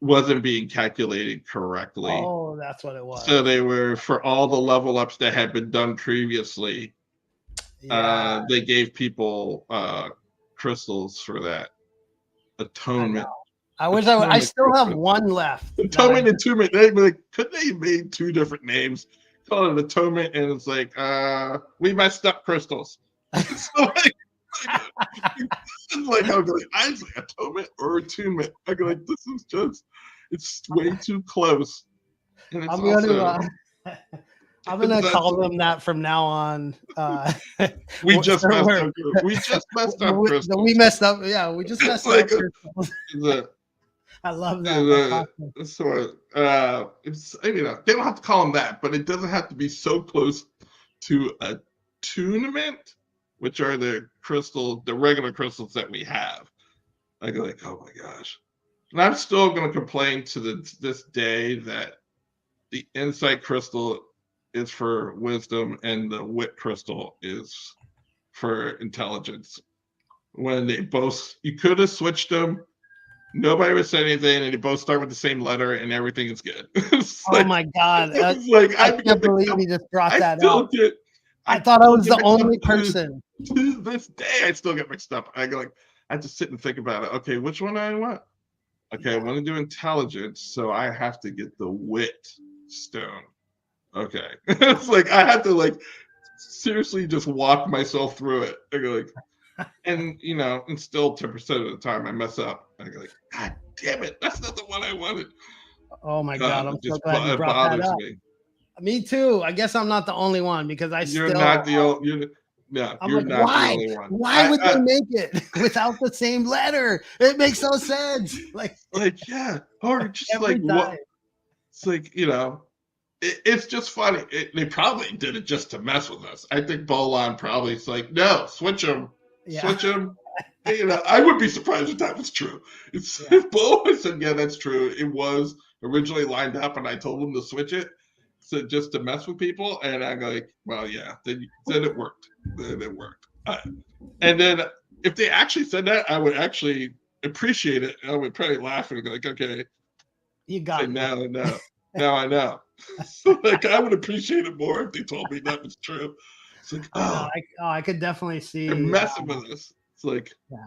wasn't being calculated correctly. Oh, that's what it was. So they were, for all the level ups that had been done previously, they gave people crystals for that atonement. I wish I still have one left. Atonement and Attunement. Couldn't they have made 2 different names? Call it Atonement, and it's like, we messed up crystals. So I'm going, I was like, Atonement or Attunement. I go like, this is just, it's way too close. And it's I'm gonna call them that from now on. We just messed up. We just messed up crystals. We messed up. Yeah, we just messed up crystals. I love that. And, That's awesome. sort of, it's, you know, they don't have to call them that, but it doesn't have to be so close to a tunament, which are the regular crystals that we have. I go like, oh my gosh. And I'm still going to complain to this day that the insight crystal is for wisdom and the wit crystal is for intelligence. When they both, you could have switched them. Nobody would say anything, and they both start with the same letter, and everything is good. Oh my God. It's like I can't believe you just brought that still up. get. I thought I was still the get mixed only up person. to this day. I still get mixed up. I go like, I just sit and think about it. Okay, which one do I want? Okay, I want to do intelligence, so I have to get the wit stone. Okay, it's like I have to like seriously just walk myself through it. I go like, and you know, and still 10% of the time I mess up. I go like, God damn it, that's not the one I wanted. Oh my God. I'm it so just glad you it brought that bothers up. me. Me too. I guess I'm not the only one because I You're still, not the only. You're I'm you're like, not the why? only one. Why would they make it without the same letter? It makes no sense. Like yeah, or just every like what? time. It's like, you know, it's just funny. They probably did it just to mess with us. I think Bolon probably is like, no, switch them, Yeah. switch them. You know, I would be surprised if that was true. It's Yeah. if Bolon said, yeah, that's true. It was originally lined up, and I told him to switch it, so just to mess with people. And I'm like, well, yeah, then it worked. Then it worked. And then if they actually said that, I would actually appreciate it. I would probably laugh and go like, okay, You got me. now I know. So like I would appreciate it more if they told me that was true. It's like, I could definitely see. they're messing with us. It's like, Yeah.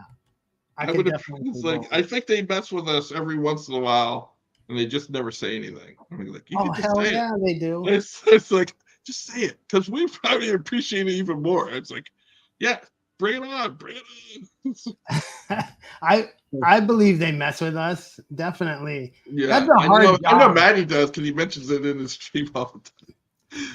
I would. It's like I think they mess with us every once in a while, and they just never say anything. I mean, like you Oh can just hell say yeah, they do. it's like just say it because we probably appreciate it even more. It's like, yeah, bring it on, bring it on. I believe they mess with us. Definitely. Yeah, That's a hard job. I know Maddie does because he mentions it in his stream all the time.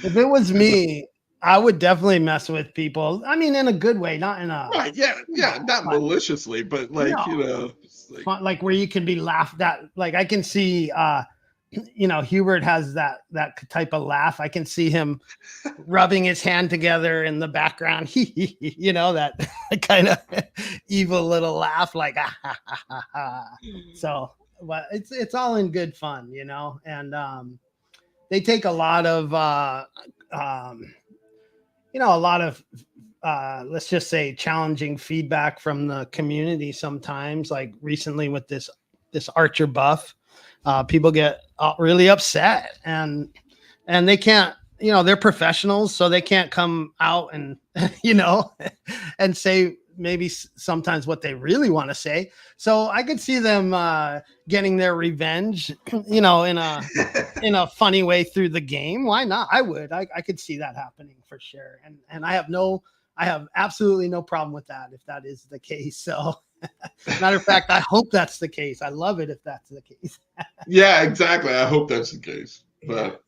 If it was me, I would definitely mess with people. I mean, in a good way, not in a right. Yeah, not maliciously, but like no, you know, like, fun, like where you can be laughed at. Like I can see, you know, Hubert has that type of laugh. I can see him rubbing his hand together in the background. You know, that kind of evil little laugh, like ah, ha, ha, ha, ha. So, but it's all in good fun, you know, and they take a lot of you know, a lot of let's just say challenging feedback from the community sometimes. Like recently with this Archer buff, people get really upset and they can't, you know, they're professionals, so they can't come out and you know and say maybe sometimes what they really want to say. So I could see them getting their revenge, you know, in a funny way through the game. Why not? I could see that happening for sure. And I have absolutely no problem with that if that is the case. So matter of fact, I hope that's the case. I love it if that's the case. yeah, exactly. I hope that's the case. But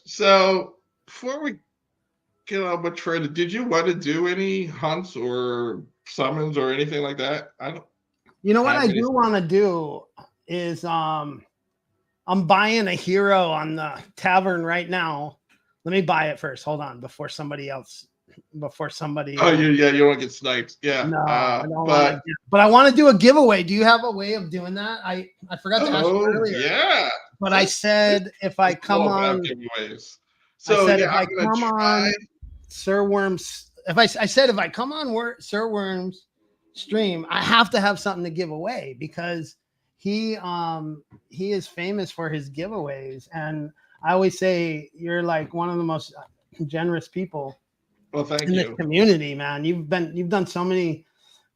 so before we get on much further, did you want to do any hunts or summons or anything like that? I don't. You know what I do want to do is I'm buying a hero on the tavern right now. Let me buy it first. Hold on before somebody. Oh, you want to get sniped? Yeah. No, I don't want to. But I want to do a giveaway. Do you have a way of doing that? I forgot to ask you earlier. Yeah. But I said if I come on giveaways. So I said yeah, if I come on Sir Worm's, I said if I come on Sir Worm's stream, I have to have something to give away because he is famous for his giveaways, and I always say you're like one of the most generous people. Well, thank in you. the community, man. You've done so many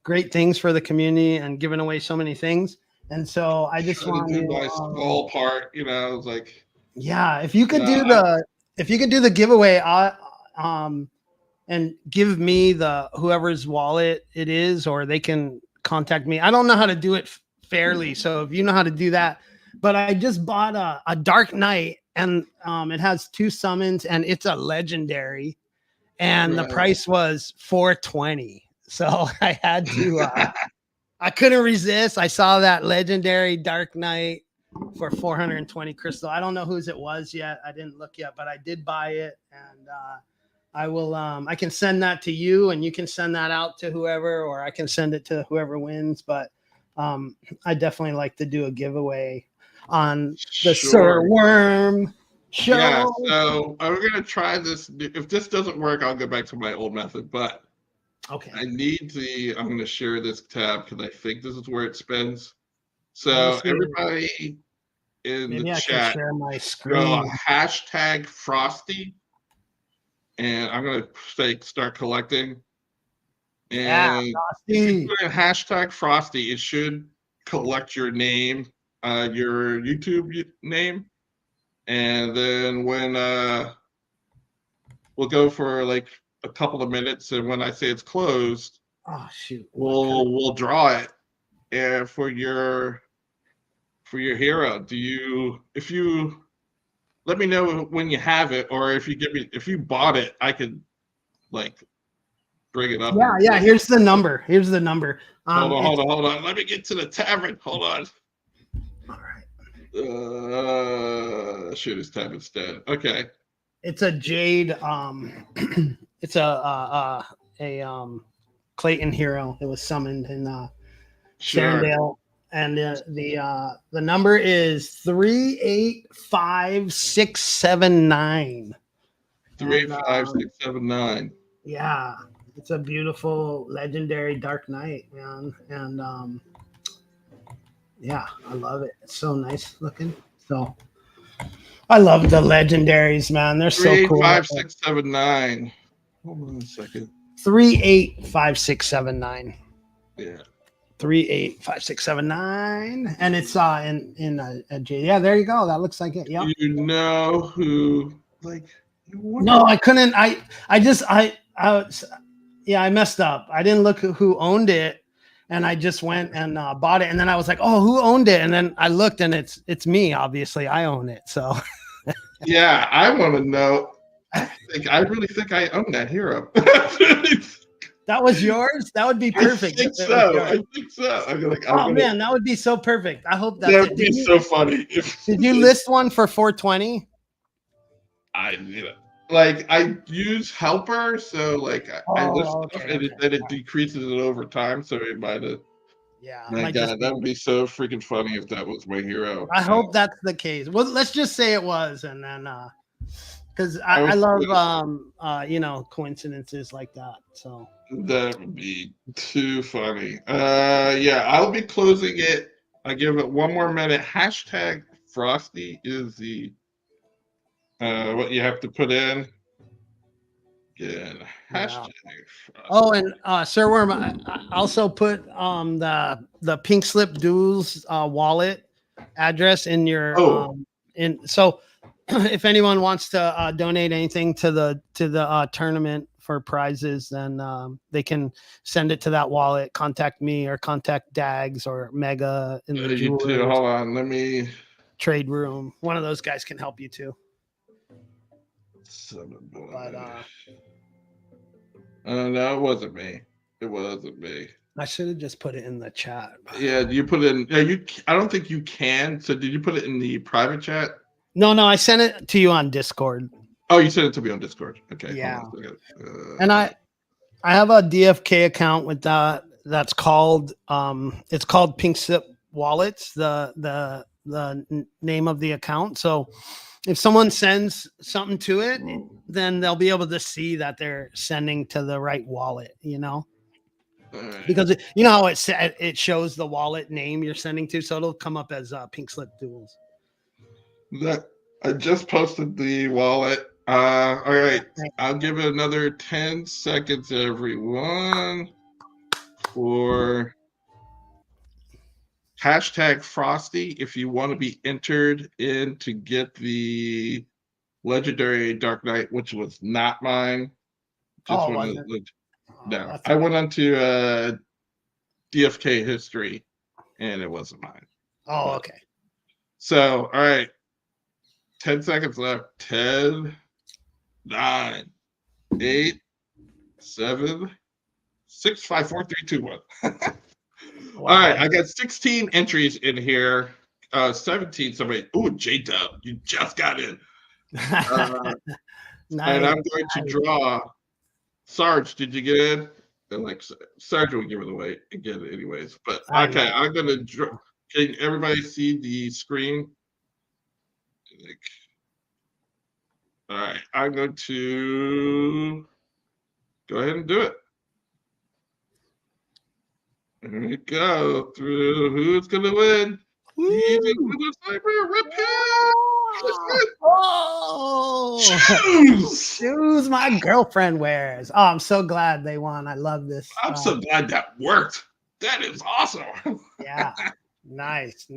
great things for the community and given away so many things. And so I just want to do my small part, you know, it's like, yeah, if you could do the giveaway, and give me whoever's wallet it is, or they can contact me. I don't know how to do it fairly. So if you know how to do that, but I just bought a Dark Knight and it has 2 summons and it's a legendary. And the price was $420, so I had to I couldn't resist. I saw that legendary Dark Knight for 420 crystal. I don't know whose it was yet. I didn't look yet, but I did buy it, and I will. I can send that to you, and you can send that out to whoever, or I can send it to whoever wins. But I definitely like to do a giveaway on the Sir Sure. Worm show. Yeah, so I'm gonna try this. If this doesn't work, I'll go back to my old method. But Okay. I'm gonna share this tab because I think this is where it spins. Let me So see. everybody in the Maybe I can chat, share my go screen. hashtag Frosty, and I'm gonna say start collecting. Yeah, And if you Frosty. put in hashtag Frosty, it should collect your name, your YouTube name, and then when we'll go for like a couple of minutes, and when I say it's closed, Oh shoot. we'll draw it and for your hero. If you let me know when you have it, or if you bought it, I could like bring it up. Yeah. Here's the number. Hold on. Let me get to the tavern. Hold on. All right. Shoot, his tavern's dead. Okay. It's a jade. It's a Clayton hero. It was summoned in Sure. Sarandale, and the number is 385679. 35679. Yeah, it's a beautiful legendary Dark Knight, man, and yeah, I love it. It's so nice looking. So I love the legendaries, man. They're so cool. 35679. Hold on a second. 385679. Yeah. 385679, and it's in a J. Yeah, there you go. That looks like it. Yeah. You know who like? No, I couldn't. I yeah, I messed up. I didn't look who owned it, and I just went and bought it, and then I was like, oh, who owned it? And then I looked, and it's me. Obviously, I own it. So yeah, I want to know. I really think I own that hero. that was yours. That would be perfect. I think so. Oh man, that would be so perfect. I hope that would be so funny. Did you list one for 420? I use Helper, so like I list stuff and it decreases it over time. So it might have. Yeah, My God, that would be so freaking funny if that was my hero. I hope that's the case. Well, let's just say it was, and then because I love coincidences like that. So that would be too funny. Yeah, I'll be closing it. I give it one more minute. Hashtag Frosty is the what you have to put in. Again, hashtag. Frosty. Oh, and Sir Worm, I also put the Pink Slip Duels wallet address in your so if anyone wants to donate anything to the tournament for prizes, then they can send it to that wallet. Contact me or contact Dags or Mega in the you too. Hold on, let me trade room. One of those guys can help you too. But no, it wasn't me. It wasn't me. I should have just put it in the chat. Yeah, you put it in. Yeah, I don't think you can. So did you put it in the private chat? No, I sent it to you on Discord. Oh, you sent it to me on Discord. Okay. Yeah. And I have a DFK account with that. That's called it's called Pink Slip Wallets. The name of the account. So if someone sends something to it, then they'll be able to see that they're sending to the right wallet. Because you know how it shows the wallet name you're sending to, so it'll come up as Pink Slip Duels. That I just posted the wallet. All right, I'll give it another 10 seconds, everyone, for hashtag Frosty if you want to be entered in to get the legendary Dark Knight, which was not mine. I went onto DFK history, and it wasn't mine. Oh, okay. So, all right. 10 seconds left. 10, 9, 8, 7, 6, 5, 4, 3, 2, 1. All right, Wow. I got 16 entries in here. 17. Somebody. Oh, J Dub, you just got in. Uh, and Nice. I'm going to draw. Sarge, did you get in? And like Sarge will give it away again, anyways. But I know. okay, I'm gonna draw. Can everybody see the screen? Like, all right, I'm going to go ahead and do it. Here we go through who's gonna win. He's Woo! the sniper. Repent. Oh, Choose. shoes my girlfriend wears. Oh, I'm so glad they won. I love this. I'm so glad that worked. That is awesome. Yeah, nice.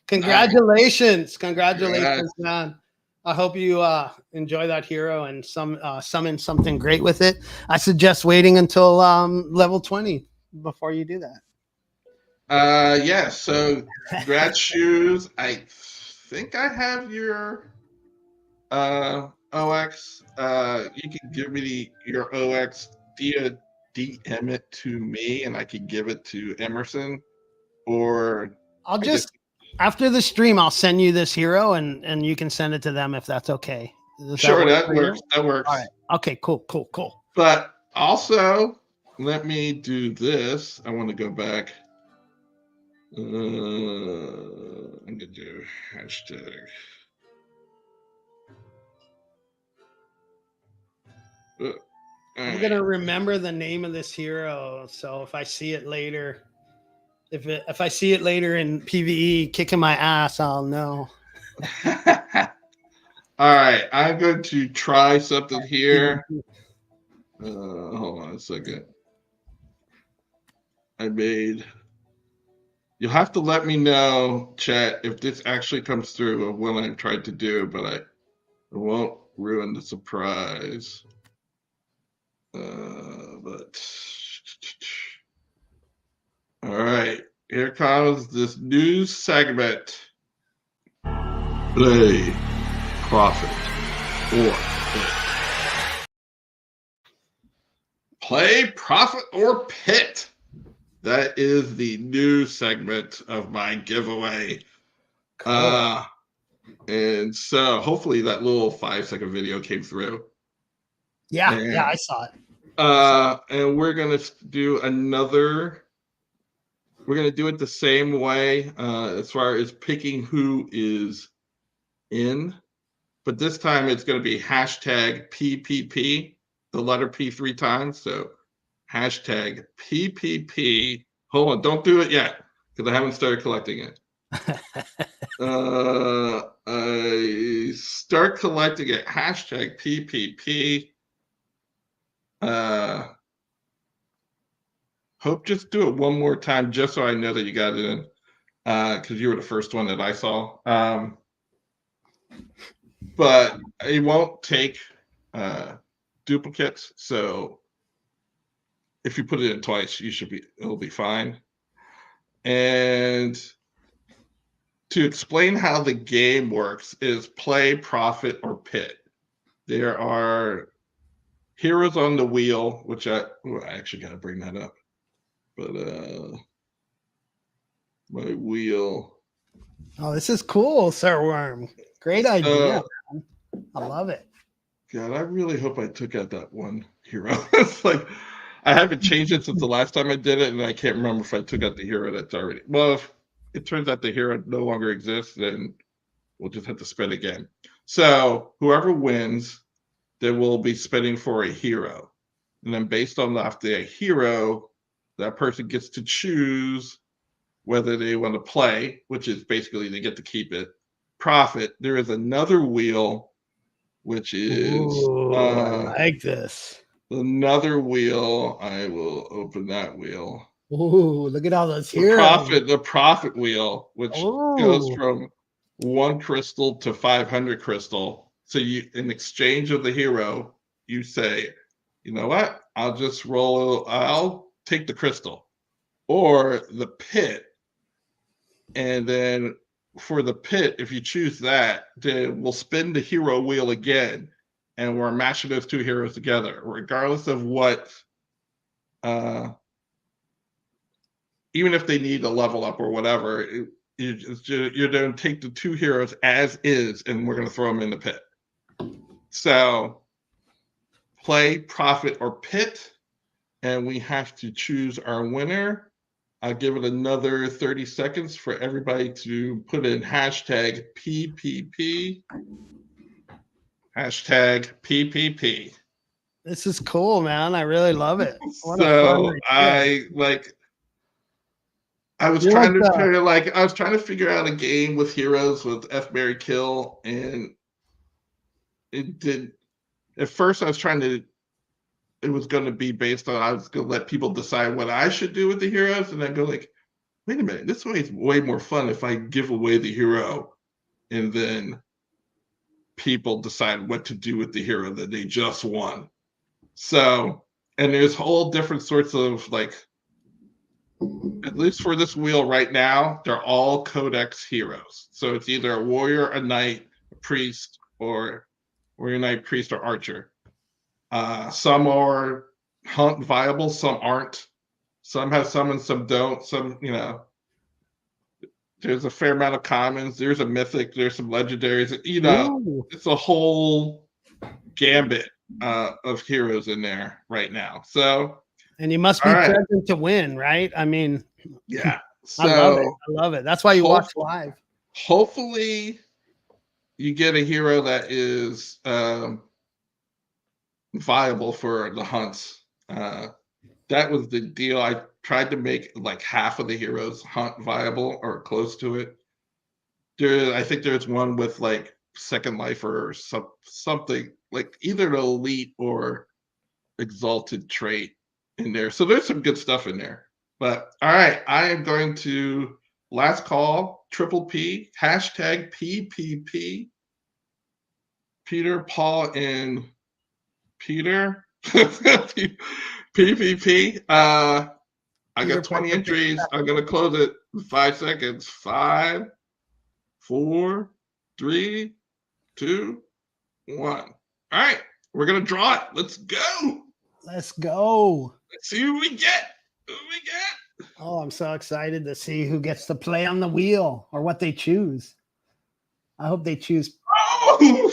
Congratulations, congratulations, man. I hope you enjoy that hero and summon something great with it. I suggest waiting until level 20 before you do that. Yeah, so grad shoes. I think I have your OX. You can give me your OX via DM it to me and I can give it to Emerson. Or I'll I just guess after the stream, I'll send you this hero and you can send it to them if that's okay. Does sure, work that for you? works. That works. All right. Okay, cool. But also, let me do this. I want to go back. I'm gonna do hashtag. I'm gonna remember the name of this hero, so if I see it later, if I see it later in PVE kicking my ass, I'll know. All right, I'm going to try something here. Hold on a second. You'll have to let me know, chat, if this actually comes through of what I tried to do, but I won't ruin the surprise. But all right, here comes this new segment. Play, profit, or pit. Play, profit, or pit. That is the new segment of my giveaway. Cool. And so hopefully that little 5-second video came through. Yeah, I saw it. And we're gonna do another. We're gonna do it the same way as far as picking who is in, but this time it's gonna be hashtag PPP, the letter P 3 times. So hashtag PPP. Hold on, don't do it yet because I haven't started collecting it. I start collecting it. Hashtag PPP. Hope just do it one more time just so I know that you got it in, because you were the first one that I saw. But it won't take duplicates, so if you put it in twice, it'll be fine. And to explain how the game works is play, profit, or pit. There are heroes on the wheel, which I actually got to bring that up. But my wheel. Oh, this is cool, Sir Worm. Great idea. I love it. God, I really hope I took out that one hero. It's like I haven't changed it since the last time I did it, and I can't remember if I took out the hero that's already. Well, if it turns out the hero no longer exists, then we'll just have to spin again. So whoever wins, they will be spinning for a hero, and then based on the hero, that person gets to choose whether they want to play, which is basically they get to keep it. Profit. There is another wheel, which is I like this. another wheel. I will open that wheel. Ooh, look at all those heroes. The profit wheel, which goes from 1 crystal to 500 crystal. So you, in exchange of the hero, you say, you know what? I'll take the crystal or the pit. And then for the pit, if you choose that, then we'll spin the hero wheel again, and we're matching those two heroes together, regardless of what even if they need a level up or whatever, you're going to take the two heroes as is, and we're going to throw them in the pit. So play, profit, or pit, and we have to choose our winner. I'll give it another 30 seconds for everybody to put in hashtag PPP. Hashtag PPP. This is cool, man. I really love it. What a So fun idea. I was You're trying like to the- figure like I was trying to figure out a game with heroes with F Marry Kill, and it did. At first, I was trying to. It was going to be based on I was going to let people decide what I should do with the heroes, and then go like, wait a minute, this way is way more fun if I give away the hero, and then people decide what to do with the hero that they just won. So, and there's whole different sorts of like. At least for this wheel right now, they're all codex heroes. So it's either a warrior, a knight, a priest, or warrior, knight, priest, or archer. Some are hunt viable, some aren't. Some have some and some don't. Some, there's a fair amount of commons. There's a mythic. There's some legendaries. Ooh. It's a whole gambit of heroes in there right now. So And you must be all right. present to win, right? I mean, Yeah. I love it. So I love it. That's why you watch live. hopefully you get a hero that is viable for the hunts. That was the deal. I tried to make like half of the heroes hunt viable or close to it. I think there's one with like second life or something like either an elite or exalted trait in there. So there's some good stuff in there. But all right, I am going to last call, triple P, hashtag PPP. Peter, Paul, and Peter. PPP. I got 20 entries. I'm going to close it in 5 seconds. 5, 4, 3, 2, 1. All right, we're going to draw it. Let's go. Let's go. Let's see who we get. Who we get. Oh, I'm so excited to see who gets to play on the wheel or what they choose. I hope they choose. Oh,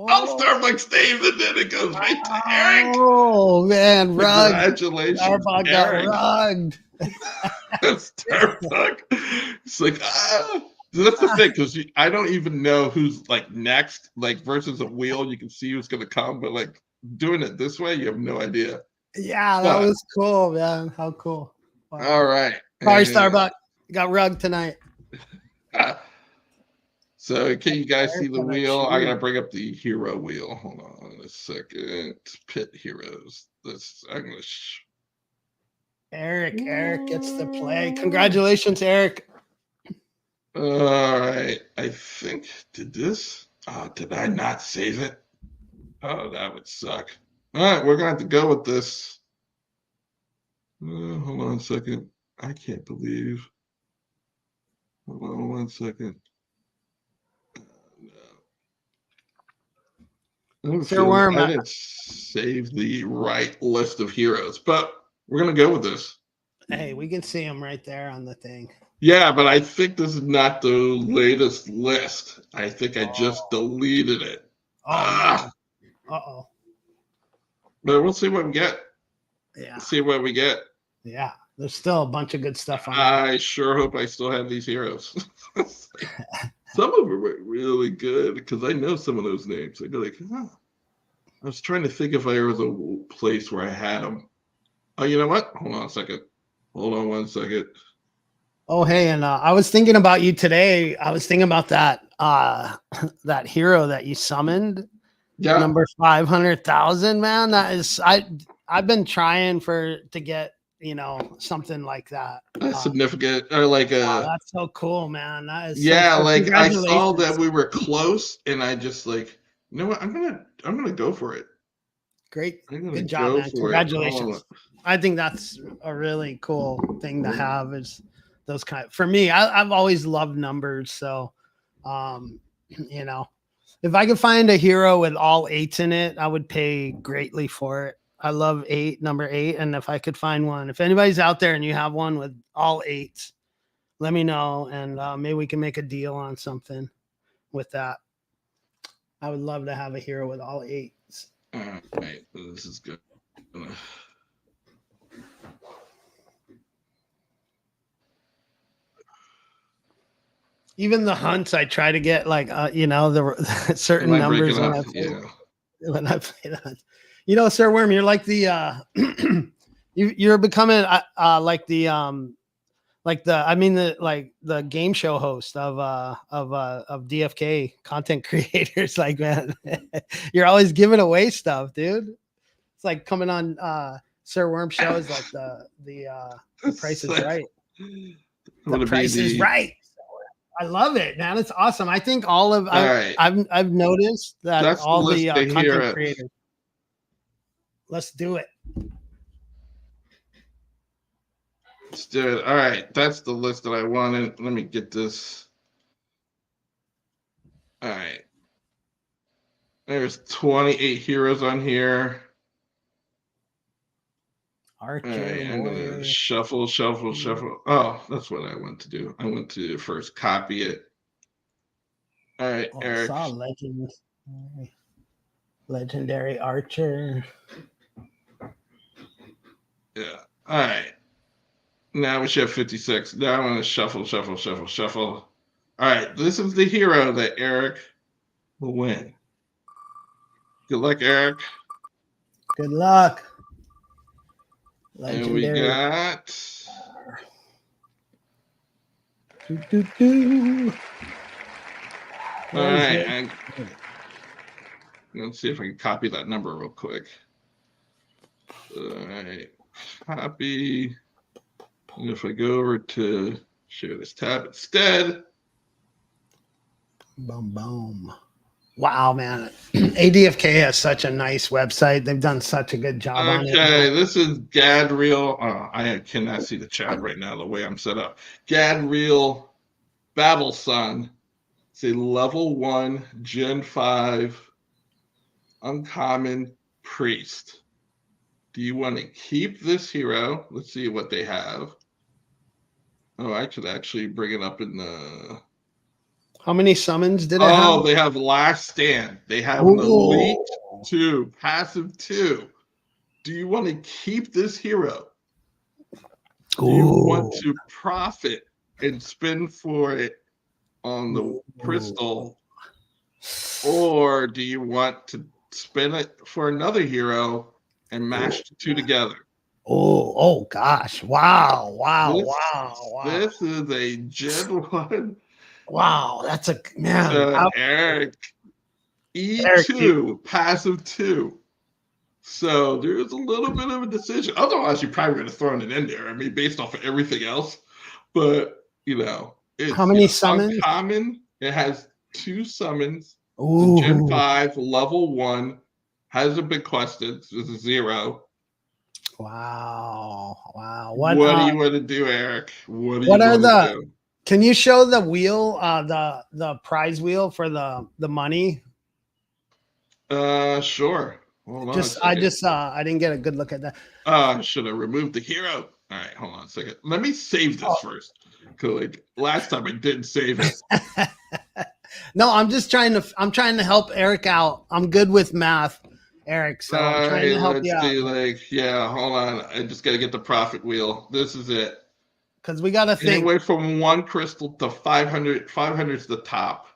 I'll Starbucks Dave, and then it goes right to Eric. Oh, man. Rug. Congratulations. Starbuck got rugged. Starbuck. It's like, that's the thing, because I don't even know who's like next, like versus a wheel. You can see who's going to come, but like doing it this way, you have no idea. Yeah, that was cool, man. How cool. Wow. All right. Sorry, Starbuck. Got rugged tonight. So can you guys see the wheel? I gotta bring up the hero wheel. Hold on a second. Pit heroes. I'm gonna. Eric gets to play. Congratulations, Eric. All right. I think did I not save it? Oh, that would suck. All right, we're gonna have to go with this. Hold on a second. I can't believe. Hold on 1 second. I didn't save the right list of heroes, but we're gonna go with this. Hey, we can see them right there on the thing. Yeah, but I think this is not the latest list. I think I just deleted it. Uh-oh. But we'll see what we get. Yeah. See what we get. Yeah. There's still a bunch of good stuff on I sure hope I still have these heroes. Some of them are really good because I know some of those names. I go like, I was trying to think if there was a place where I had them. Oh, you know what? Hold on a second. Hold on 1 second. Oh, hey, and I was thinking about you today. I was thinking about that that hero that you summoned. Yeah. Number 500,000, man. That is I've been trying to get, something like that. Significant or like a that's so cool, man. That is like I saw that we were close and I just like, you know what? I'm gonna go for it. Great. Good job, man. Congratulations. I think that's a really cool thing to have is those for me, I've always loved numbers. So if I could find a hero with all 8s in it, I would pay greatly for it. I love number 8. And if I could find one, if anybody's out there and you have one with all 8s, let me know. And maybe we can make a deal on something with that. I would love to have a hero with all 8s. All right, this is good. Even the hunts, I try to get like the certain numbers when I play that. Sir Worm, you're like the you're becoming like the the game show host of DFK content creators. Like, man, you're always giving away stuff, dude. It's like coming on Sir Worm shows like the Price is Right. The Price is Right. I love it, man. It's awesome. I think I've noticed that that's all the content creators. Let's do it. Let's do it. All right, that's the list that I wanted. Let me get this. All right. There's 28 heroes on here. Archer. All right, I'm gonna shuffle. Oh, that's what I went to do. I went to first copy it. All right, Eric. I saw legendary Archer. Yeah. All right. Now we should have 56. Now I'm gonna shuffle. All right, this is the hero that Eric will win. Good luck, Eric. Good luck. Legendary. And we got. All right. Let's see if I can copy that number real quick. All right. Copy. And if I go over to share this tab instead. Boom. Wow, man. ADFK has such a nice website. They've done such a good job on it. Okay, this is Gadriel. Oh, I cannot see the chat right now the way I'm set up. Gadriel Battle Sun. It's a level 1 Gen 5 uncommon priest. Do you want to keep this hero? Let's see what they have. Oh, I could actually bring it up in the... How many summons did it have? Oh, they have Last Stand. They have an Elite 2, Passive 2. Do you want to keep this hero? Do you want to profit and spend for it on the crystal? Or do you want to spend it for another hero and mash the two together? Oh gosh. Wow. This is a Gen 1. Wow, that's a man. Eric, E2, Passive 2. So there's a little bit of a decision. Otherwise, you probably would have thrown it in there. I mean, based off of everything else. But, it's how many summons? Uncommon. It has 2 summons. Gen 5, level 1. Hasn't been quested. It's a 0. Wow. What do you want to do, Eric? What are the... do? Can you show the wheel, the prize wheel for the money? Sure. Hold on I didn't get a good look at that. Should have removed the hero. All right, hold on a second. Let me save this first. Cause last time I didn't save it. No, I'm trying to help Eric out. I'm good with math, Eric. So I'm trying to help you out. Hold on. I just gotta get the profit wheel. This is it. Because we got to think. Anyway, from 1 crystal to 500. 500 is the top.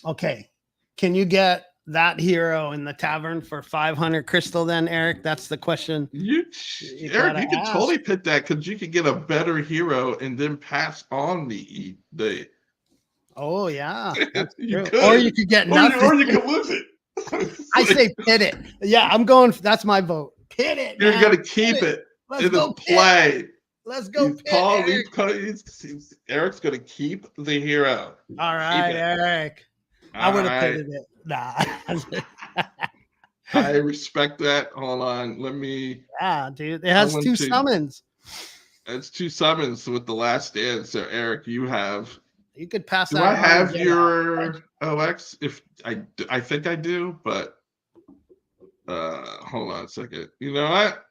Okay. Can you get that hero in the tavern for 500 crystal then, Eric? That's the question. Eric, you can totally pick that because you can get a better hero and then pass on the Oh, yeah. Or you could get nothing. Or you can lose it. I say pit it. Yeah, I'm going. That's my vote. Pit it. You're going to keep it. Let's go play. Let's go. Eric's going to keep the hero. All right, Eric. I would have pitted it. Nah. I respect that. Hold on. Let me. Yeah, dude. It has 2 summons. It's 2 summons with the Last Stand. So, Eric, you could pass that. Do I have your OX? If I think I do, but Hold on a second. You know what?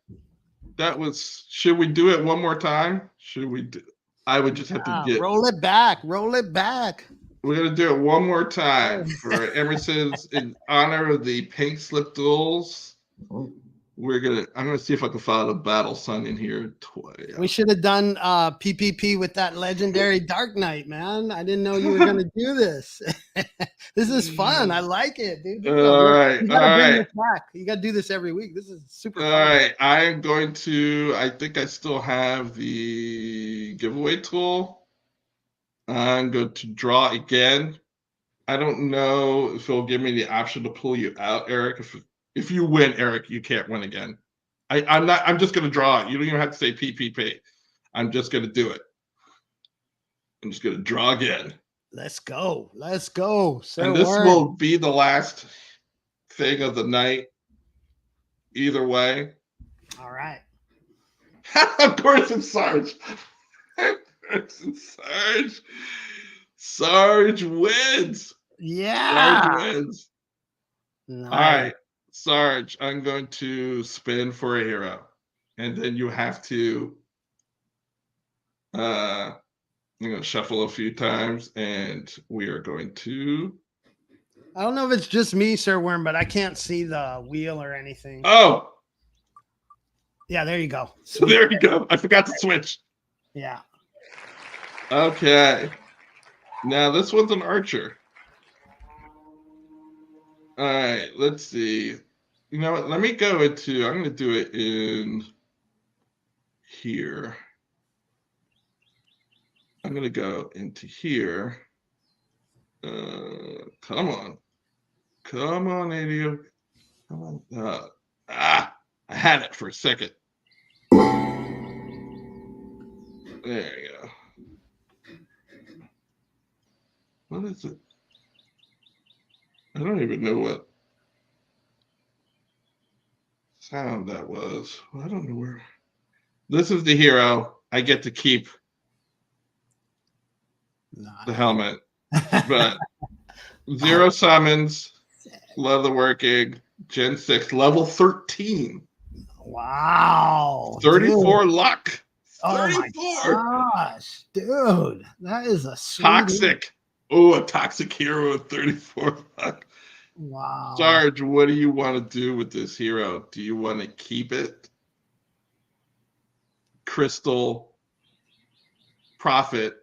That was. Should we do it one more time? Should we do? I would just have to get. Roll it back. Roll it back. We're gonna do it one more time Oh. for Emerson's in honor of the Pink Slip Duels. I'm gonna see if I can find a Battle Sun in here. We should have done PPP with that legendary Dark Knight, man. I didn't know you were gonna do this. This is fun. I like it, dude. All right, You all gotta bring right, this back. You gotta do this every week. This is super all fun. right. I am going to. I think I still have the giveaway tool. I'm going to draw again. I don't know if it'll give me the option to pull you out, Eric. If you win, Eric, you can't win again. I'm not. I'm just going to draw it. You don't even have to say PPP. I'm just going to do it. I'm just going to draw again. Let's go. Let's go. Sir And this Warren. will be the last thing of the night. Either way. All right. Of course, it's Sarge. Of course, it's Sarge. Sarge wins. Yeah. Sarge wins. Nice. All right, Sarge, I'm going to spin for a hero. And then you have to I'm going to shuffle a few times and we are going to I don't know if it's just me, Sir Worm, but I can't see the wheel or anything. Oh, Yeah, there you go. so there you go. I forgot to switch. Yeah. Okay. Now this one's an archer. All right, let's see. You know what? Let me go into, I'm going to do it in here. I'm going to go into here. Come on. Come on, ADO. Come on. I had it for a second. There you go. What is it? I don't even know what sound that was. I don't know where. This is the hero. I get to keep the helmet. But 0 summons, leatherworking, Gen 6, level 13. Wow. 34 dude. luck. Oh 34. my gosh, dude. That is a sweet Toxic. Oh, a toxic hero with 34 luck. Wow. Sarge, what do you want to do with this hero? Do you want to keep it? Crystal, profit,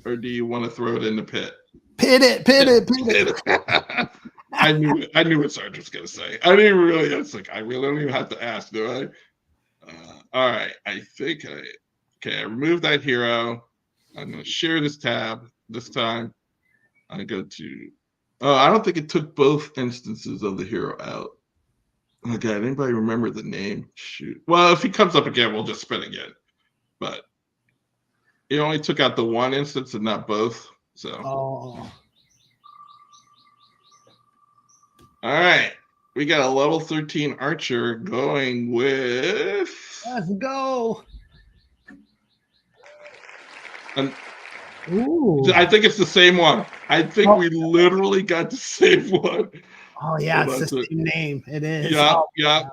or do you want to throw it in the pit? Pit it. I knew what Sarge was gonna say. I didn't really. It's like I really don't even have to ask, do I? All right. I think I removed that hero. I'm gonna share this tab this time. I go to. Oh, I don't think it took both instances of the hero out. Okay, anybody remember the name? Shoot. Well, if he comes up again, we'll just spin again. But it only took out the one instance and not both. So. Oh. All right. We got a level 13 archer going with. Let's go. Ooh. I think it's the same one. I think we literally got the same one. Oh, yeah, it's the same name. It is. Yeah, yeah.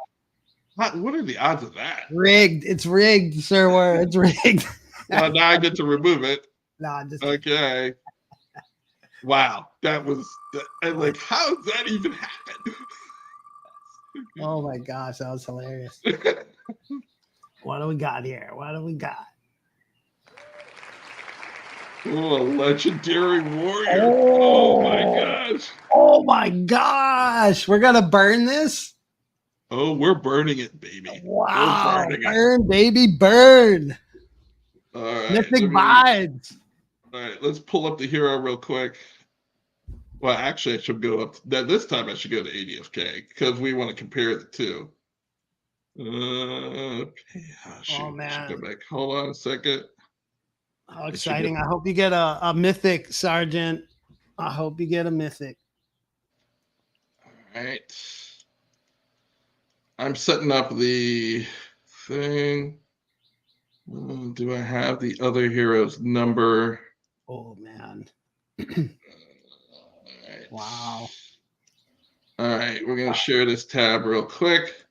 What are the odds of that? Rigged. It's rigged, Sir War. It's rigged. Well, now I get to remove it. No, just okay. Wow, that was like, how does that even happen? Oh my gosh, that was hilarious. What do we got here? What do we got? Oh, a legendary warrior. Oh my gosh. Oh my gosh. We're gonna burn this? Oh, we're burning it, baby. Wow. Burn, baby, burn. All right. Mythic vibes. All right, let's pull up the hero real quick. Well, actually, I should go up. This time I should go to ADFK because we want to compare the two. Okay. Oh, man. I should go back. Hold on a second. How exciting. I hope you get a mythic, Sergeant. I hope you get a mythic. All right. I'm setting up the thing. Do I have the other hero's number? Oh, man. Wow. All right, we're gonna share this tab real quick.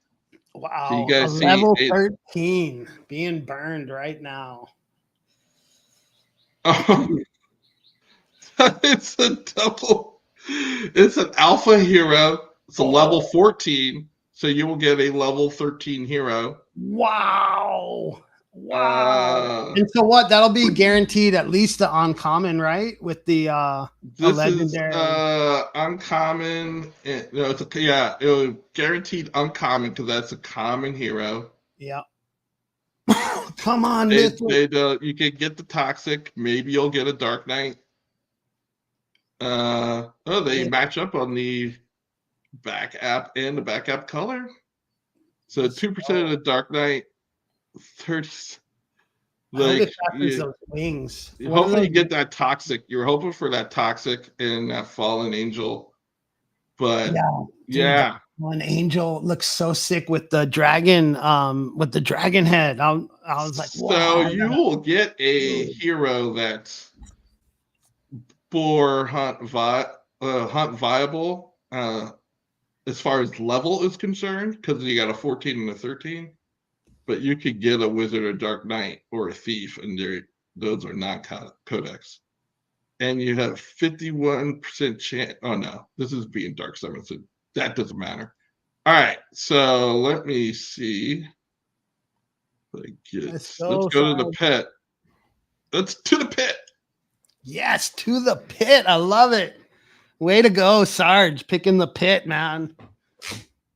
So you Wow, a guys see level it? 13 being burned right now. Oh, it's a double. It's an alpha hero. It's a level 14, so you will get a level 13 hero. Wow. Wow. Uh, And so what? That'll be guaranteed at least the uncommon, right? With the a this is legendary. uncommon. No, it's a, yeah, it was guaranteed uncommon because that's a common hero. Yeah. Come on, Mythic. You can get the toxic. Maybe you'll get a Dark Knight. Oh, they match up on the back app and the back app color. So 2% of the Dark Knight, 30. I hope Like, it captures those wings. What are hopefully those? you get that toxic. You're hoping for that toxic and that fallen angel. But Yeah, dude, that yeah, one angel looks so sick with the dragon, with the dragon head. I was like, so wow. you will get a hero that's for hunt viable as far as level is concerned, because you got a 14 and a 13. But you could get a wizard, a dark knight, or a thief, and those are not codex. And you have 51% chance. Oh no, this is being dark summon, so that doesn't matter. All right, so let me see. Let's Let's go, go to the Sarge. pit. Let's to the pit. Yes, to the pit. I love it. Way to go, Sarge, picking the pit, man.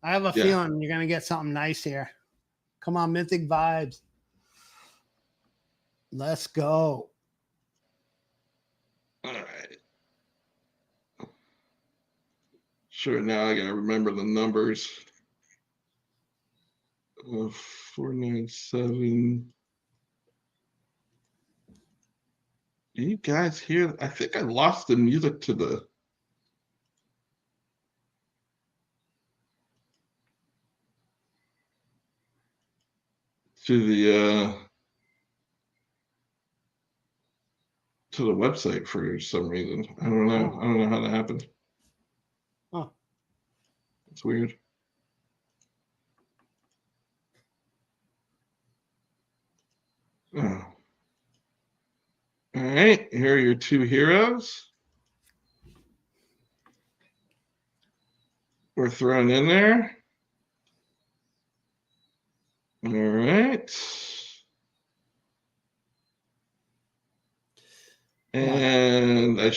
I have a Yeah. feeling you're gonna get something nice here. Come on, Mythic vibes. Let's go. All right. Sure. Now I gotta remember the numbers. 497. You guys hear? I think I lost the music to the. To the to the website for some reason. I don't know. I don't know how that happened. Huh. It's weird. Oh. All right, here are your two heroes. We're thrown in there. All right. And I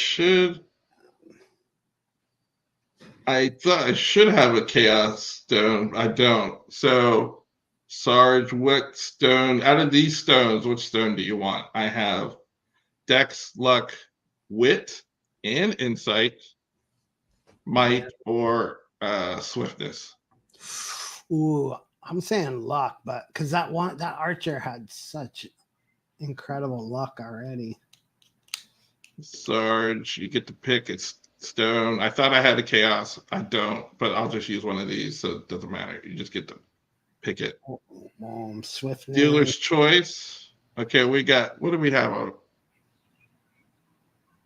thought I should have a chaos stone. I don't. So, Sarge, what stone out of these stones, what stone do you want? I have Dex, Luck, Wit, and Insight, Might, or Swiftness. Ooh, I'm saying luck, but because that archer had such incredible luck already. Sarge, you get to pick its stone. I thought I had a chaos. I don't, but I'll just use one of these, so it doesn't matter. You just get to pick it. Swiftness. Dealer's choice. Okay, we got. What do we have?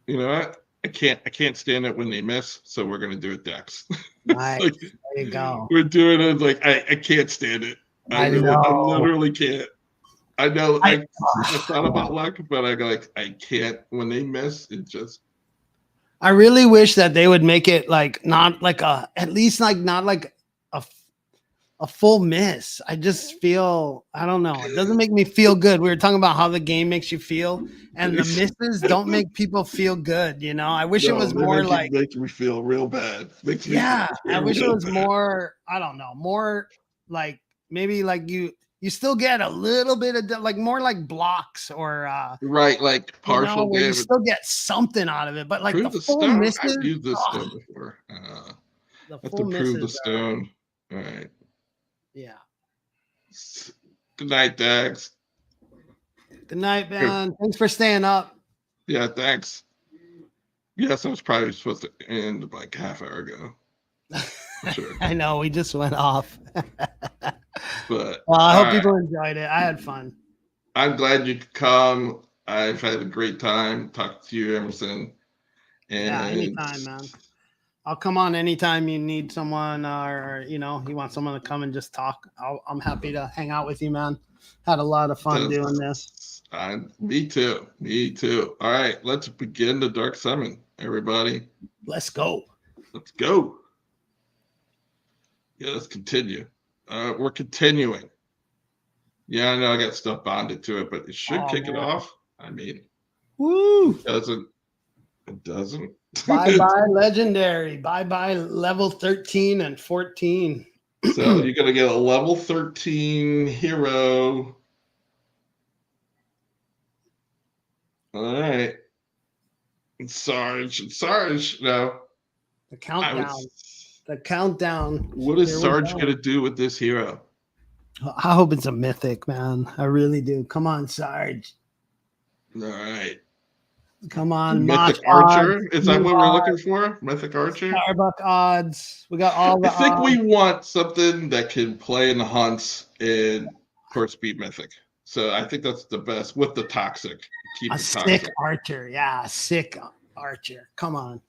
You know what? I can't stand it when they miss, so we're gonna do it Dex. Nice. Like, there you go. we're doing it like I can't stand it. I literally can't. I know I thought about luck, but I go like I can't when they miss. It just. I really wish that they would make it like not like a at least like not like a full miss. I just feel I don't know. It doesn't make me feel good. We were talking about how the game makes you feel, and the misses don't make people feel good. You know, I wish it was more like makes me feel real bad. I wish it was more. I don't know, more like maybe like you still get a little bit of like more like blocks or right, like partial where you damage. still get something out of it, but like Prove the the full stone. misses. I've used this stone before. The have full to prove the misses stone. All right. Yeah. Good night, Dax. Good night, man. Thanks for staying up. Yeah, thanks. Yes, I was probably supposed to end like half hour ago. Sure. I know we just went off. But well, I hope people enjoyed it. I had fun. I'm glad you could come. I've had a great time talking to you, Emerson. And yeah, anytime, man. I'll come on anytime you need someone, or you want someone to come and just talk. I'm happy to hang out with you, man. Had a lot of fun doing this. Me too. Me too. All right, let's begin the Dark Summon, everybody. Let's go. Let's go. Yeah, let's continue. We're continuing. Yeah, I know I got stuff bonded to it, but it should kick it off. I mean, woo! It doesn't. Bye bye legendary. Bye bye level 13 and 14. So you're gonna get a level 13 hero. All right. Sarge. No. The countdown. What is Sarge gonna do with this hero? I hope it's a mythic, man. I really do. Come on, Sarge. All right. Come on, Mythic Archer. Is that what we're looking for? Mythic Archer? Starbuck odds. We got all the I think we want something that can play in the hunts in per speed mythic. So I think that's the best with the toxic. Keep a sick Archer. Yeah, sick Archer. Come on.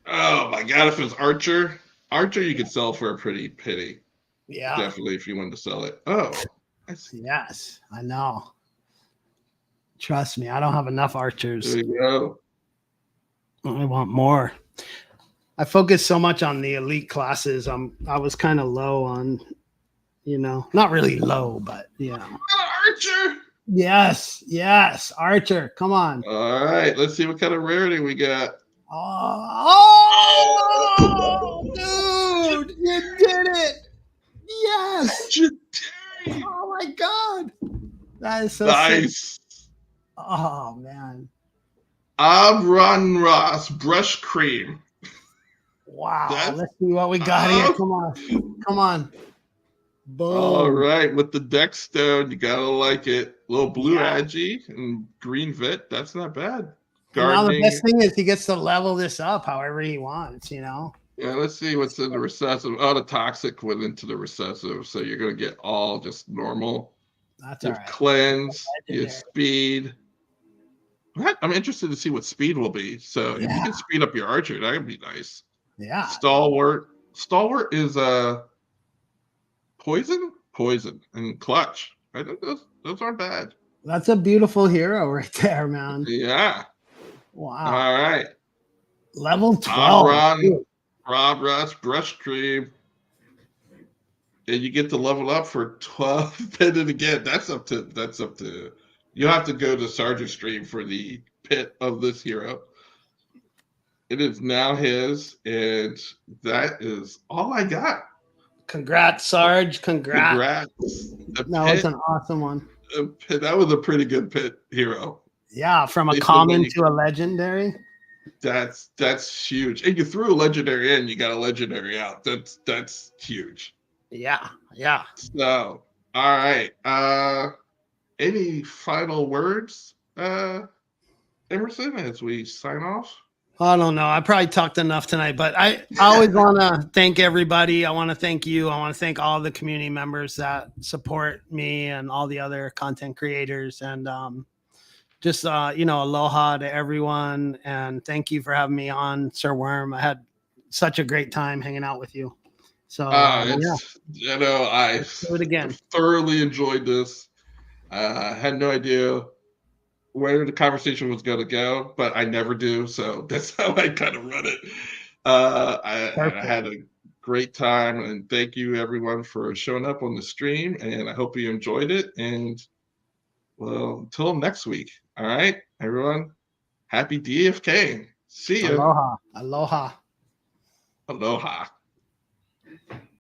Oh my god, if it's Archer you could sell for a pretty penny. Yeah. Definitely if you wanted to sell it. Oh. Yes, I know. Trust me, I don't have enough archers. There you go. I want more. I focus so much on the elite classes. I was kind of low on, not really low, but Archer. Yes, Archer. Come on. All right, let's see what kind of rarity we got. Oh, dude, you did it. Yes. Oh my god. That is so nice. Sick. Oh man. Amon-Ra brush cream. Wow. Let's see what we got here. Come on. Boom. All right. With the deck stone, you gotta like it. Little blue Agi and green Vit. That's not bad. Now the best thing is he gets to level this up however he wants, Yeah, let's see what's in the recessive. Oh, the toxic went into the recessive, so you're gonna get all just normal. That's all right. Cleanse, you have speed. I'm interested to see what speed will be. So if you can speed up your archer, that would be nice. Yeah. Stalwart is poison, and clutch. I think those aren't bad. That's a beautiful hero right there, man. Yeah. Wow. All right. Level 12. Rob Russ, brush cream. And you get to level up for 12 pit it again. That's up to you have to go to Sergeant Stream for the pit of this hero. It is now his, and that is all I got. Congrats, Sarge. Congrats. That was an awesome one. That was a pretty good pit hero. Yeah, from a common to a legendary. That's huge. And you threw a legendary in, you got a legendary out. That's huge. Yeah. So, all right. Any final words, Emerson, as we sign off? I don't know. I probably talked enough tonight, but I always want to thank everybody. I want to thank you. I want to thank all the community members that support me and all the other content creators. And just, aloha to everyone. And thank you for having me on, Sir Worm. I had such a great time hanging out with you. So, I do it again. Thoroughly enjoyed this. I had no idea where the conversation was going to go, but I never do. So that's how I kind of run it. I had a great time, and thank you everyone for showing up on the stream, and I hope you enjoyed it. And well, until next week. All right, everyone. Happy DFK. See you. Aloha. Aloha.